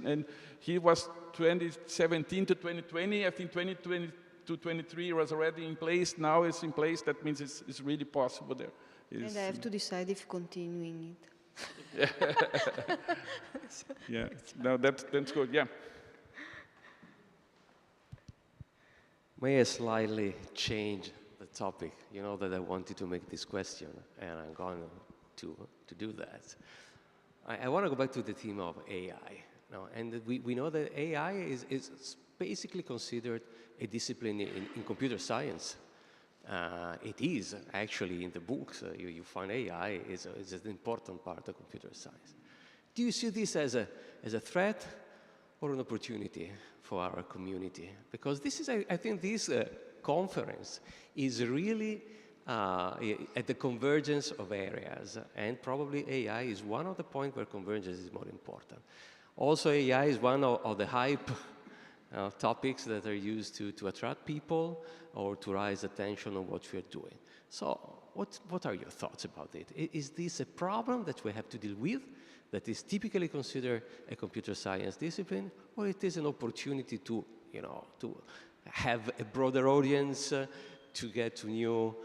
and he was 2017 to 2020. I think 2020 to 23 was already in place. Now it's in place. That means it's really possible there. And I have to decide if continuing it. Yeah, no, that's good, yeah. May I slightly change the topic? You know that I wanted to make this question, and I'm going to do that. I want to go back to the theme of AI. Now, and we know that AI is basically considered a discipline in computer science. It is actually in the books, you find AI is an important part of computer science. Do you see this as a threat or an opportunity for our community? Because this is, I think this conference is really at the convergence of areas, and probably AI is one of the points where convergence is more important. Also, AI is one of the hype topics that are used to attract people or to raise attention on what we are doing. So what are your thoughts about it? Is this a problem that we have to deal with, that is typically considered a computer science discipline, or it is an opportunity to, to have a broader audience, to get to new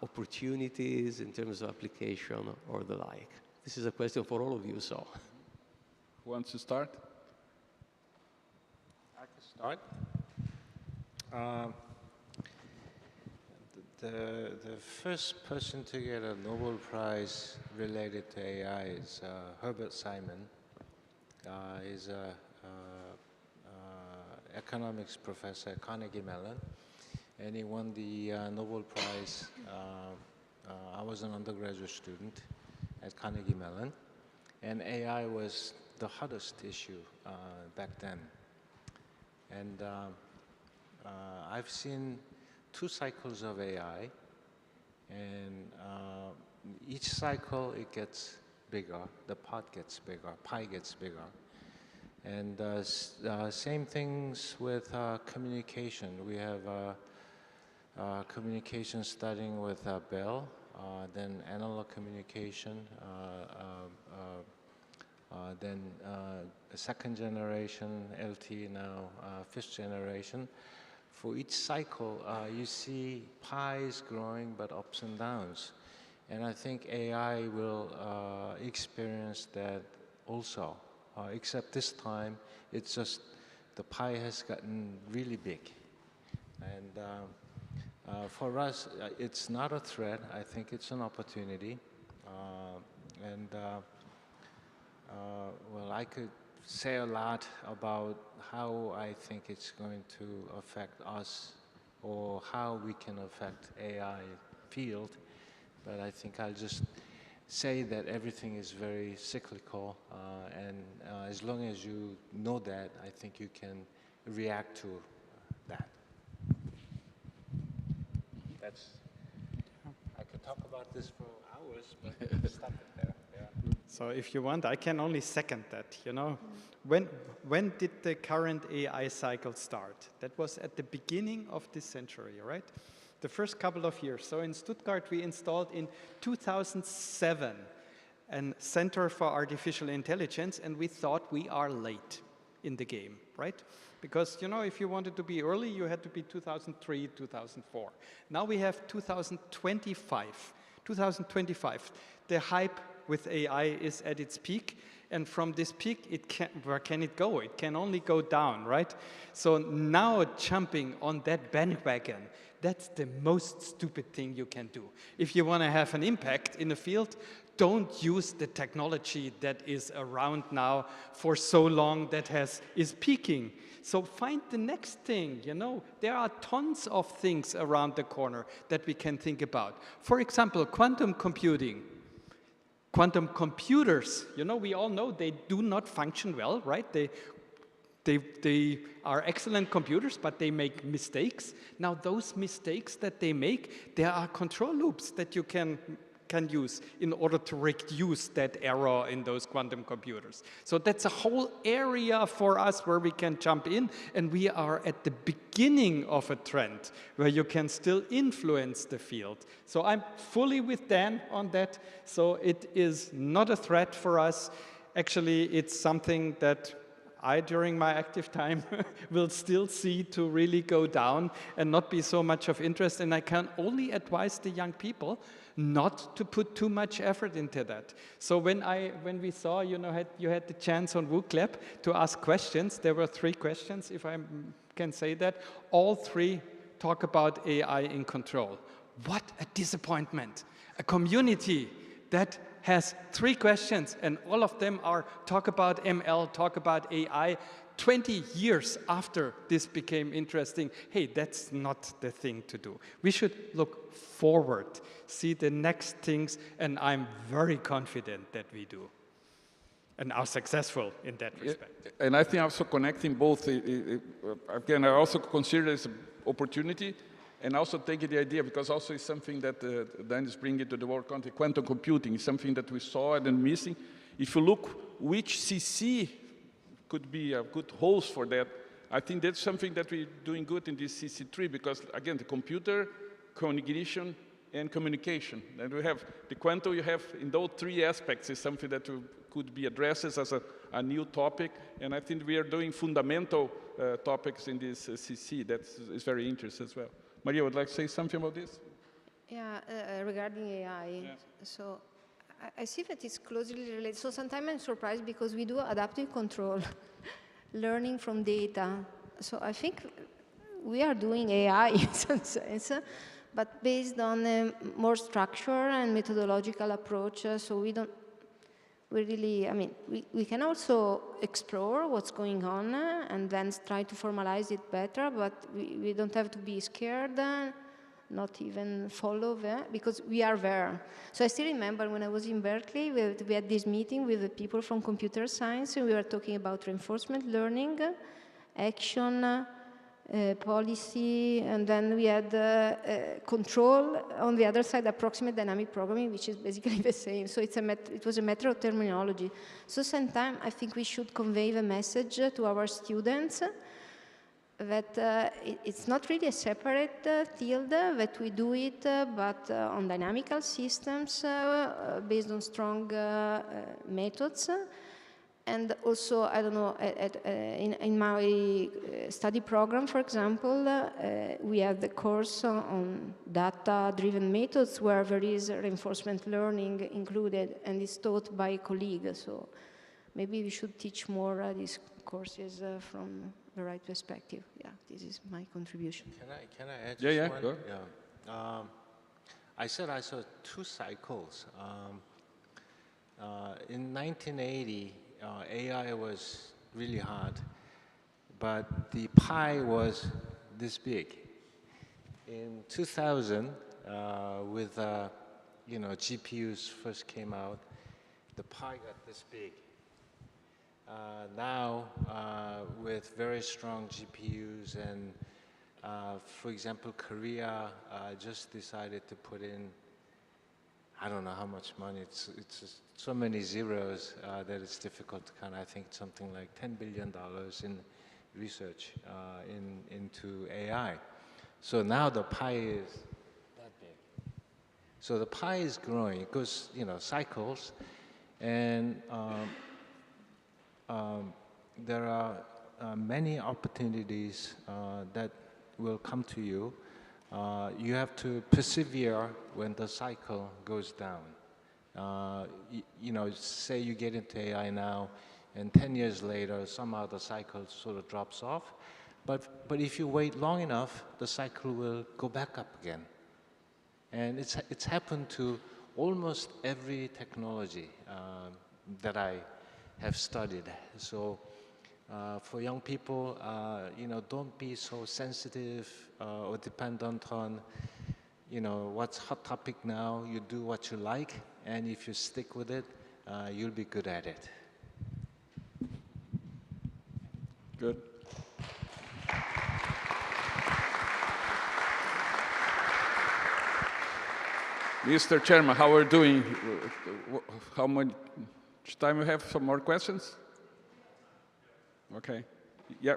opportunities in terms of application or the like? This is a question for all of you, so. Who wants to start? I can start. The first person to get a Nobel Prize related to AI is Herbert Simon. He's an economics professor at Carnegie Mellon, and he won the Nobel Prize. I was an undergraduate student at Carnegie Mellon, and AI was the hottest issue back then. And I've seen 2 cycles of AI, and each cycle it gets bigger, the pot gets bigger, pie gets bigger. And same things with communication. We have communication starting with Bell, then analog communication, then second generation LTE, now 5th generation. For each cycle, you see pies growing, but ups and downs. And I think AI will experience that also, except this time, it's just the pie has gotten really big. And for us, it's not a threat. I think it's an opportunity. Well, I could say a lot about how I think it's going to affect us or how we can affect AI field, but I think I'll just say that everything is very cyclical, and as long as you know that, I think you can react to that. I could talk about this for hours, but I'll stop it there. Yeah. So if you want, I can only second that, When did the current AI cycle start? That was at the beginning of this century, right? The first couple of years. So in Stuttgart, we installed in 2007 a Center for Artificial Intelligence, and we thought we are late in the game, right? Because, if you wanted to be early, you had to be 2003, 2004. Now we have 2025. 2025, the hype with AI is at its peak, and from this peak, where can it go? It can only go down, right? So now jumping on that bandwagon, that's the most stupid thing you can do. If you want to have an impact in the field, don't use the technology that is around now for so long that is peaking. So find the next thing, There are tons of things around the corner that we can think about. For example, quantum computing. Quantum computers, we all know they do not function well, right? They are excellent computers, but they make mistakes. Now, those mistakes that they make, there are control loops that you can use in order to reduce that error in those quantum computers. So that's a whole area for us where we can jump in, and we are at the beginning of a trend where you can still influence the field. So I'm fully with Dan on that. So it is not a threat for us. Actually, it's something that I, during my active time, will still see to really go down and not be so much of interest. And I can only advise the young people not to put too much effort into that. So when we saw, you had the chance on WooClap to ask questions. There were 3 questions, if I can say that. All 3 talk about AI in control. What a disappointment. A community that has 3 questions, and all of them are talk about ML, talk about AI. 20 years after this became interesting, hey, that's not the thing to do. We should look forward, see the next things, and I'm very confident that we do and are successful in that respect. And I think also connecting both, again, I also consider this an opportunity and also taking the idea, because also it's something that Dan is bringing to the world context, quantum computing is something that we saw and missing. If you look which CC could be a good host for that, I think that's something that we're doing good in this CC3, because again, the computer, cognition, and communication. And we have the quantum you have in those three aspects is something that could be addressed as a new topic. And I think we are doing fundamental topics in this CC. That is very interesting as well. Maria, would like to say something about this? Yeah, regarding AI. Yeah. So I see that it's closely related. So sometimes I'm surprised because we do adaptive control, learning from data. So I think we are doing AI in some sense, but based on a more structure and methodological approach. So we really, I mean, we can also explore what's going on and then try to formalize it better, but we don't have to be scared, not even follow that, because we are there. So I still remember when I was in Berkeley, we had this meeting with the people from computer science, and we were talking about reinforcement learning, action, policy, and then we had control on the other side, approximate dynamic programming, which is basically the same. So it was a matter of terminology. So sometimes I think we should convey the message to our students that it's not really a separate field, that we do it, but on dynamical systems based on strong methods. And also, I don't know, in my study program, for example, we have the course on data-driven methods where there is reinforcement learning included, and it's taught by a colleague. So maybe we should teach more these courses from the right perspective. Yeah, this is my contribution. Can I add just one? Go. Yeah. I said I saw 2 cycles. In 1980, AI was really hard, but the pie was this big. In 2000, with GPUs first came out, the pie got this big. Now, with very strong GPUs and, for example, Korea just decided to put in, I don't know how much money, it's just so many zeros that it's difficult to count. I think something like $10 billion in research into AI. So now the pie is that big. So the pie is growing. It goes, cycles, and there are many opportunities that will come to you. You have to persevere when the cycle goes down. Say you get into AI now, and 10 years later, somehow the cycle sort of drops off. But if you wait long enough, the cycle will go back up again. And it's happened to almost every technology that I have studied. So for young people, don't be so sensitive or dependent on, what's hot topic now. You do what you like, and if you stick with it, you'll be good at it. Good. Mr. Chairman, how are we doing? How much time we have? Some more questions? Okay. Yeah.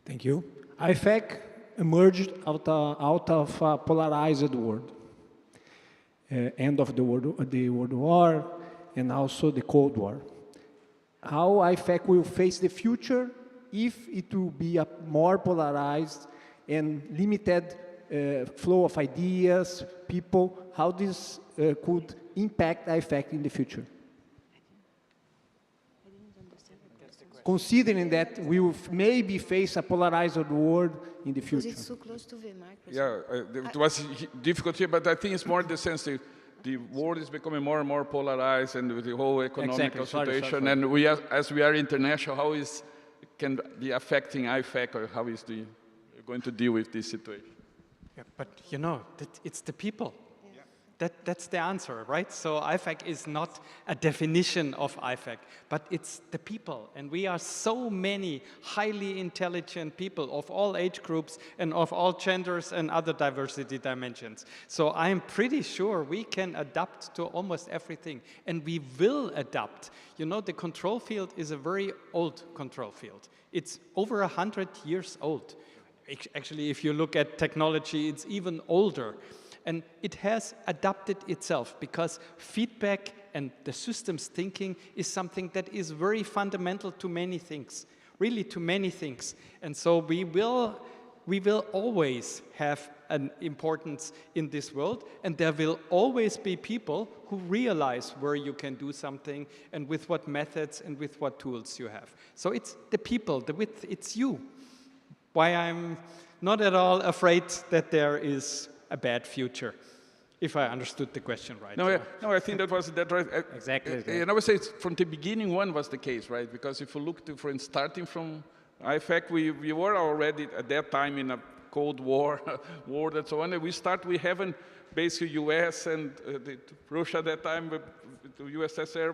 Thank you. Ifac emerged out of a polarized world. End of the World War and also the Cold War. How Ifac will face the future if it will be a more polarized and limited flow of ideas, people, how this could impact Ifac in the future? Considering that we will maybe face a polarized world in the future. Because it's so close to the microphone. Yeah, it was difficult here, but I think it's more in the sense that the world is becoming more and more polarized, and with the whole economic situation, sorry. and as we are international, how can be affecting Ifac, or how is going to deal with this situation? Yeah, but you know, it's the people. That's the answer, right? So Ifac is not a definition of Ifac, but it's the people. And we are so many highly intelligent people of all age groups and of all genders and other diversity dimensions. So I'm pretty sure we can adapt to almost everything, and we will adapt. You know, the control field is a very old control field. It's over 100 years old. Actually, if you look at technology, it's even older. And it has adapted itself because feedback and the systems thinking is something that is very fundamental to many things, really to many things. And so we will always have an importance in this world, and there will always be people who realize where you can do something and with what methods and with what tools you have. So it's the people, it's you. Why I'm not at all afraid that there is a bad future, if I understood the question right. No, I think that was right. Exactly. And I would say from the beginning one was the case, right? Because if you look to, for instance, starting from Ifac, we were already at that time in a Cold War, war and so on. And we haven't basically US and Russia at that time, the USSR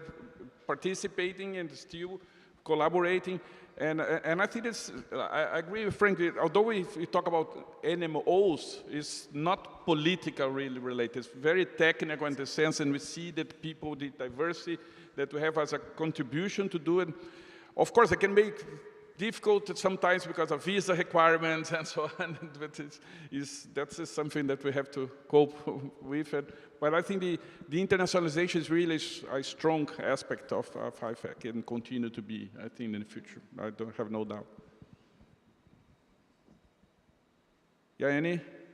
participating and still collaborating. And I think I agree with Frank, although we talk about NMOs, it's not political really related, it's very technical in the sense, and we see that people, the diversity that we have as a contribution to do it. Of course, it can make difficult sometimes because of visa requirements and so on, but that's something that we have to cope with. But I think the internationalization is really a strong aspect of Ifac and continue to be, I think, in the future. I don't have no doubt. Yeah,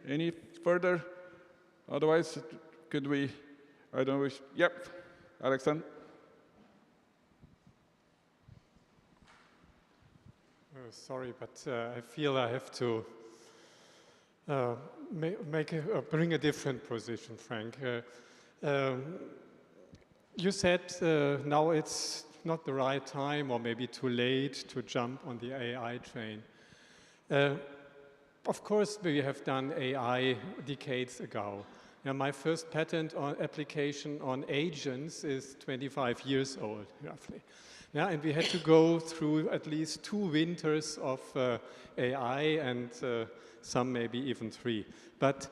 any further? Otherwise, could we, I don't know, yep, Alexander? Sorry, but I feel I have to bring a different position, Frank. You said now it's not the right time or maybe too late to jump on the AI train. Of course, we have done AI decades ago. Now, my first patent application on agents is 25 years old, roughly. Yeah, and we had to go through at least 2 winters of AI and some maybe even 3. But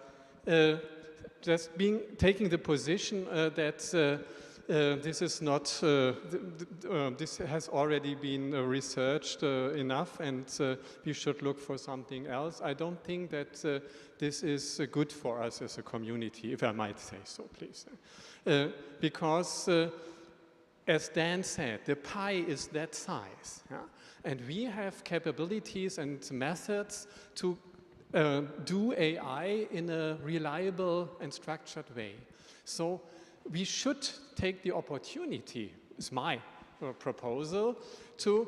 just taking the position that this is not, this has already been researched enough and we should look for something else. I don't think that this is good for us as a community, if I might say so, please. Because as Dan said, the pie is that size, yeah? And we have capabilities and methods to do AI in a reliable and structured way. So we should take the opportunity, is my proposal, to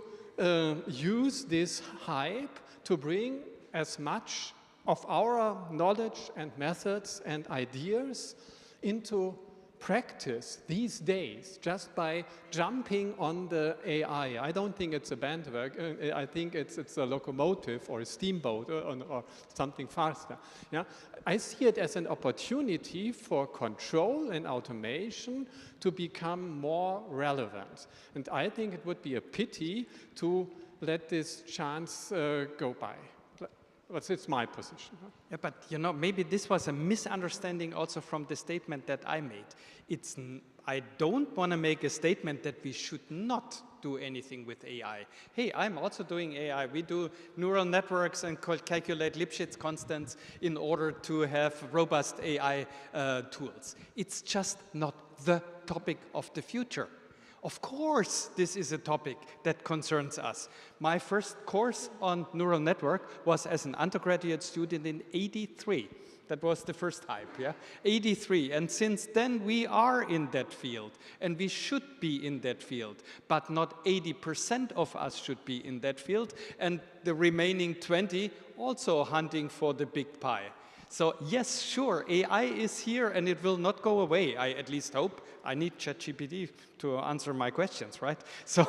use this hype to bring as much of our knowledge and methods and ideas into practice these days just by jumping on the AI. I don't think it's a bandwagon. I think it's a locomotive or a steamboat or something faster. Yeah? I see it as an opportunity for control and automation to become more relevant. And I think it would be a pity to let this chance go by. It's my position. Yeah, but you know, maybe this was a misunderstanding also from the statement that I made. I don't want to make a statement that we should not do anything with AI. Hey, I'm also doing AI. We do neural networks and calculate Lipschitz constants in order to have robust AI tools. It's just not the topic of the future. Of course, this is a topic that concerns us. My first course on neural network was as an undergraduate student in '83. That was the first hype, yeah? '83, and since then we are in that field, and we should be in that field, but not 80% of us should be in that field, and the remaining 20 also hunting for the big pie. So yes, sure, AI is here and it will not go away. I at least hope. I need ChatGPT to answer my questions, right? So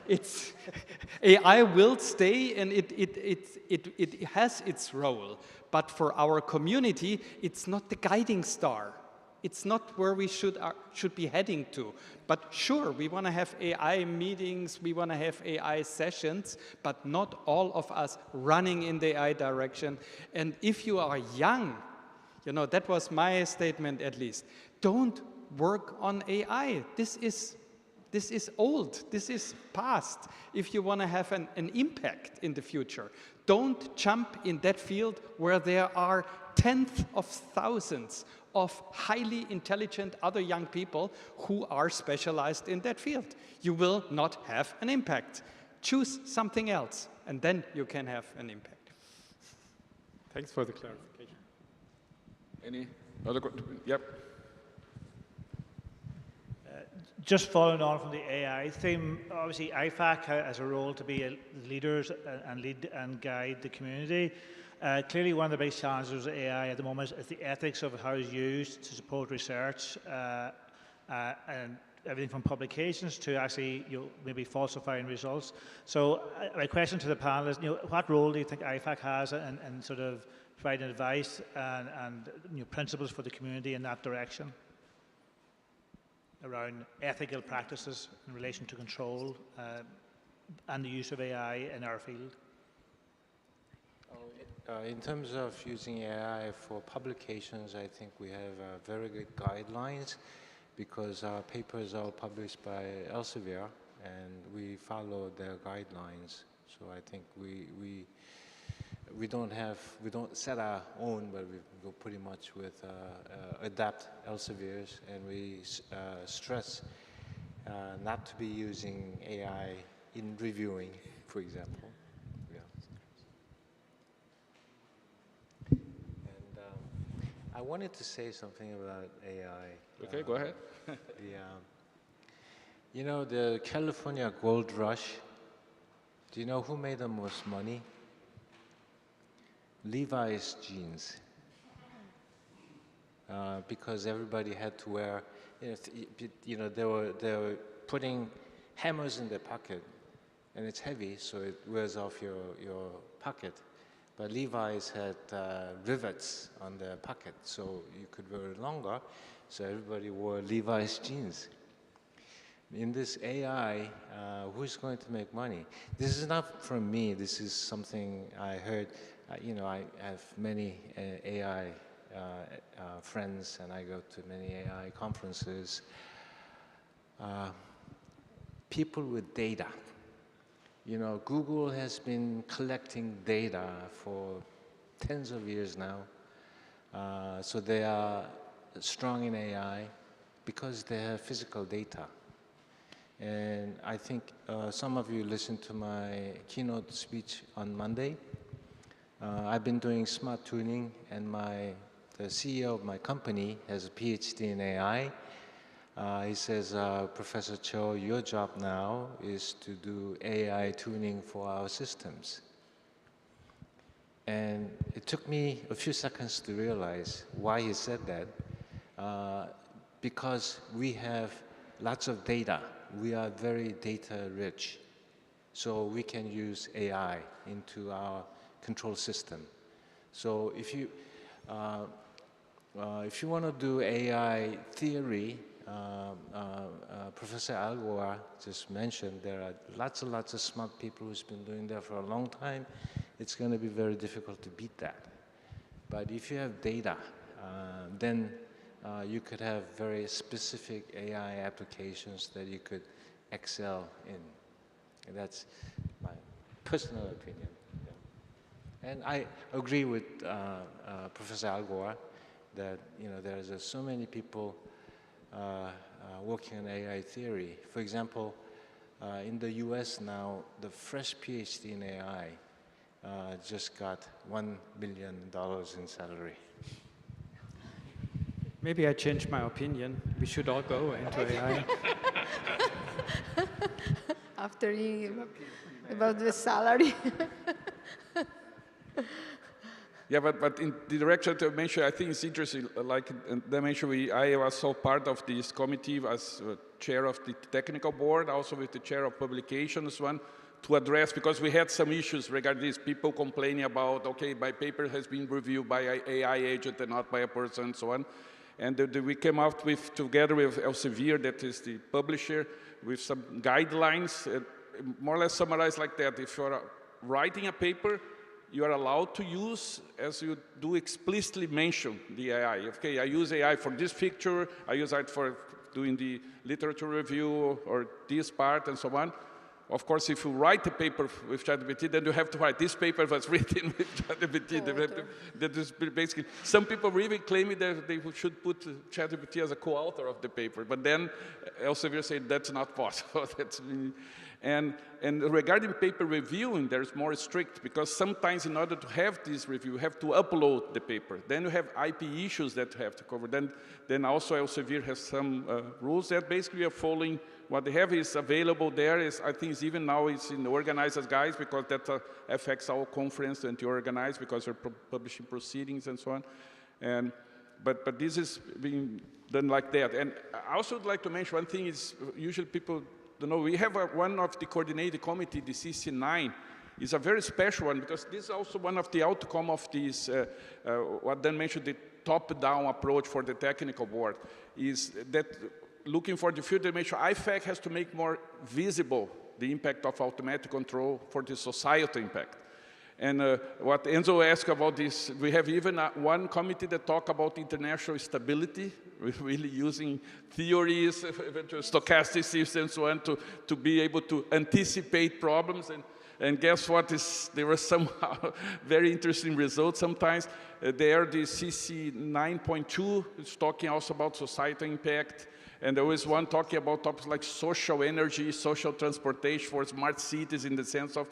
it's AI will stay and it has its role. But for our community, it's not the guiding star. It's not where we should be heading to. But sure, we want to have AI meetings, we want to have AI sessions, but not all of us running in the AI direction. And if you are young, you know, that was my statement at least, don't work on AI. This is old, this is past. If you want to have an impact in the future, don't jump in that field where there are tens of thousands of highly intelligent other young people who are specialized in that field. You will not have an impact. Choose something else, and then you can have an impact. Thanks for the clarification. Any other questions? Yep. Just following on from the AI theme, obviously IFAC has a role to be leaders and lead and guide the community. Clearly, one of the biggest challenges of AI at the moment is the ethics of how it's used to support research and everything from publications to actually maybe falsifying results. So my question to the panelists, what role do you think IFAC has in sort of providing advice and principles for the community in that direction around ethical practices in relation to control and the use of AI in our field? In terms of using AI for publications, I think we have very good guidelines because our papers are published by Elsevier and we follow their guidelines. So I think we don't set our own, but we go pretty much with adapt Elsevier's, and we stress not to be using AI in reviewing, for example. I wanted to say something about AI. Okay, go ahead. You know, the California gold rush, do you know who made the most money? Levi's jeans. Because everybody had to wear, they were putting hammers in their pocket, and it's heavy, so it wears off your pocket. But Levi's had rivets on their pocket, so you could wear it longer. So everybody wore Levi's jeans. In this AI, who's going to make money? This is not from me. This is something I heard. I have many AI friends, and I go to many AI conferences. People with data. Google has been collecting data for tens of years now. So they are strong in AI because they have physical data. And I think some of you listened to my keynote speech on Monday. I've been doing smart tuning, and the CEO of my company has a PhD in AI. He says, Professor Cho, your job now is to do AI tuning for our systems. And it took me a few seconds to realize why he said that. Because we have lots of data. We are very data rich. So we can use AI into our control system. So if you want to do AI theory, Professor Allgöwer just mentioned there are lots and lots of smart people who's been doing that for a long time. It's going to be very difficult to beat that. But if you have data, then you could have very specific AI applications that you could excel in. And that's my personal opinion. Yeah. And I agree with Professor Allgöwer that there's so many people working on AI theory. For example, in the US now, the fresh PhD in AI just got $1 million in salary. Maybe I changed my opinion. We should all go into AI. After hearing about the salary. Yeah, but in the direction to mention, I think it's interesting, like I mentioned, I was so part of this committee as chair of the technical board, also with the chair of publications one, to address, because we had some issues regarding this, people complaining about, okay, my paper has been reviewed by an AI agent and not by a person and so on. And we came out with, together with Elsevier, that is the publisher, with some guidelines, more or less summarized like that. If you're writing a paper, you are allowed to use, as you do explicitly mention the AI. Okay, I use AI for this picture, I use it for doing the literature review or this part and so on. Of course, if you write a paper with ChatGPT, then you have to write this paper was written with ChatGPT. That is basically, some people really claim that they should put ChatGPT as a co-author of the paper, but then Elsevier said that's not possible. And regarding paper reviewing, there's more strict, because sometimes in order to have this review, you have to upload the paper. Then you have IP issues that you have to cover. Then also Elsevier has some rules that basically are following. What they have is available there. I think it's even now it's in organizers' guides, because that affects our conference and to organize, because we're publishing proceedings and so on. But this is being done like that. And I also would like to mention one thing is usually people don't know, we have one of the coordinating committee, the CC9, is a very special one, because this is also one of the outcome of this, what Dan mentioned, the top-down approach for the technical board, is that looking for the future dimension, Ifac has to make more visible the impact of automatic control for the societal impact. And what Enzo asked about this, we have even one committee that talk about international stability, really using theories, stochastic systems, and so on, to be able to anticipate problems. And guess what? There were some very interesting results sometimes. There, the CC 9.2 is talking also about societal impact. And there was one talking about topics like social energy, social transportation for smart cities in the sense of,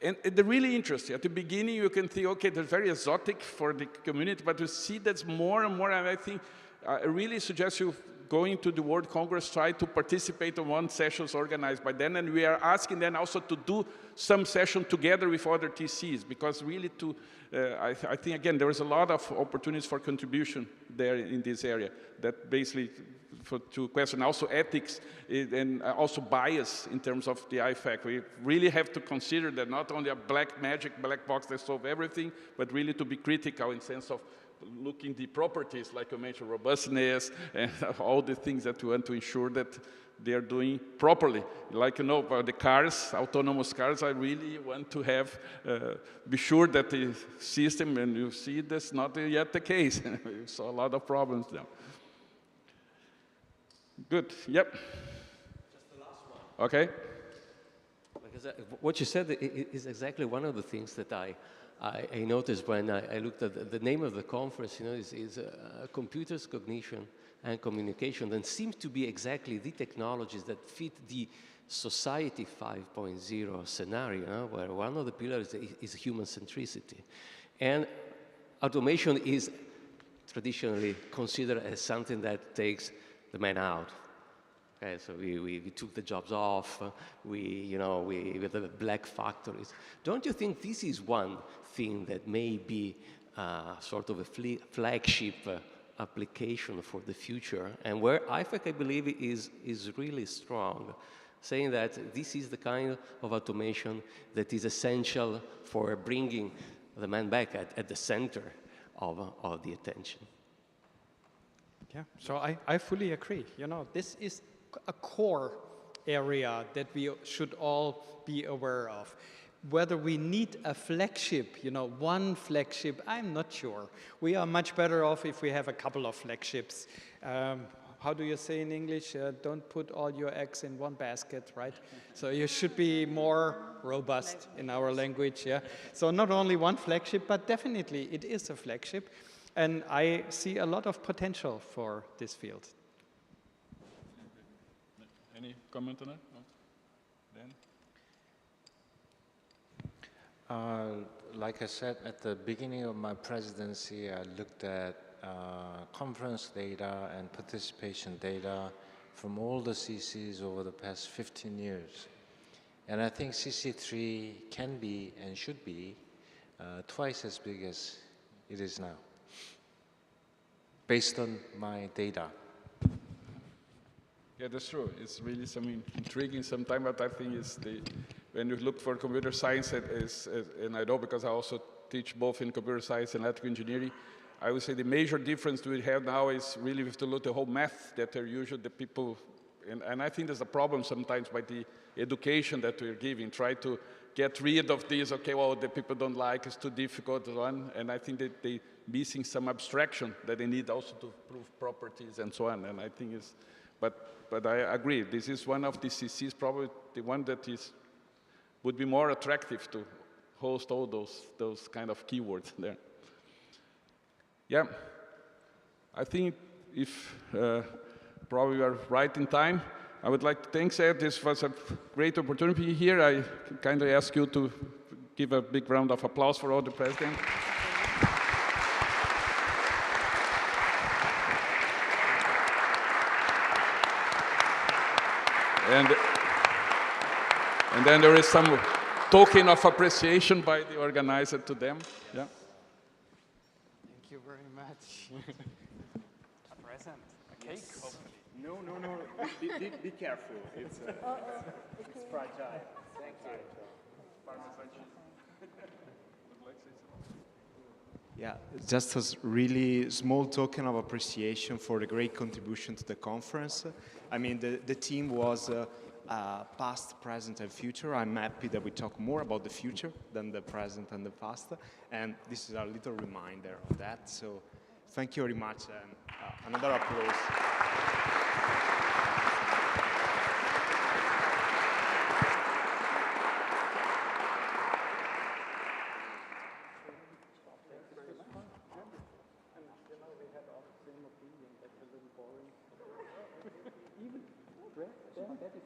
and they're really interesting. At the beginning, you can think, okay, they're very exotic for the community, but you see that's more and more, and I think I really suggest you going to the World Congress, try to participate in one sessions organized by them, and we are asking them also to do some session together with other TCs, because really I think, again, there is a lot of opportunities for contribution there in this area, that basically, to question also ethics and also bias in terms of the Ifac. We really have to consider that not only a black magic, black box that solves everything, but really to be critical in the sense of looking the properties, like you mentioned, robustness, and all the things that we want to ensure that they're doing properly. Like, you know, the cars, autonomous cars, I really want to have, be sure that the system, and you see that's not yet the case. We saw a lot of problems there. Good, yep. Just the last one. Okay. Because what you said is exactly one of the things that I noticed when I looked at the name of the conference, you know, is computers, cognition, and communication, and seems to be exactly the technologies that fit the society 5.0 scenario, where one of the pillars is human centricity. And automation is traditionally considered as something that takes the man out. Okay, so we took the jobs off, with the black factories. Don't you think this is one thing that may be sort of a flagship application for the future, and where Ifac, I believe, is really strong, saying that this is the kind of automation that is essential for bringing the man back at the center of the attention. Yeah, so I fully agree. You know, this is a core area that we should all be aware of. Whether we need a flagship, you know, one flagship, I'm not sure. We are much better off if we have a couple of flagships. How do you say in English? Don't put all your eggs in one basket, right? So you should be more robust in our language, yeah? So not only one flagship, but definitely it is a flagship. And I see a lot of potential for this field. Any comment on that? No? Like I said, at the beginning of my presidency, I looked at conference data and participation data from all the CCs over the past 15 years. And I think CC3 can be and should be twice as big as it is now, based on my data. Yeah, that's true. It's really something intriguing sometimes, but I think it's when you look for computer science, and I know because I also teach both in computer science and electrical engineering, I would say the major difference we have now is really we have to look at the whole math that are usually the people, and I think there's a problem sometimes by the education that we're giving, try to get rid of this, okay, well, the people don't like, it's too difficult, and so on, and I think that they're missing some abstraction that they need also to prove properties and so on, and I think it's, but I agree, this is one of the CCs, probably the one that would be more attractive to host all those kind of keywords there. Yeah, I think if probably we are right in time, I would like to thank you. This was a great opportunity here. I kindly ask you to give a big round of applause for all the president. And then there is some token of appreciation by the organizer to them. Yeah. Thank you very much. A present, a cake, hopefully. No. Be careful. It's fragile. Thank you. Yeah, just a really small token of appreciation for the great contribution to the conference. I mean, the team was past, present, and future. I'm happy that we talk more about the future than the present and the past. And this is a little reminder of that. So thank you very much. And another applause. Even that is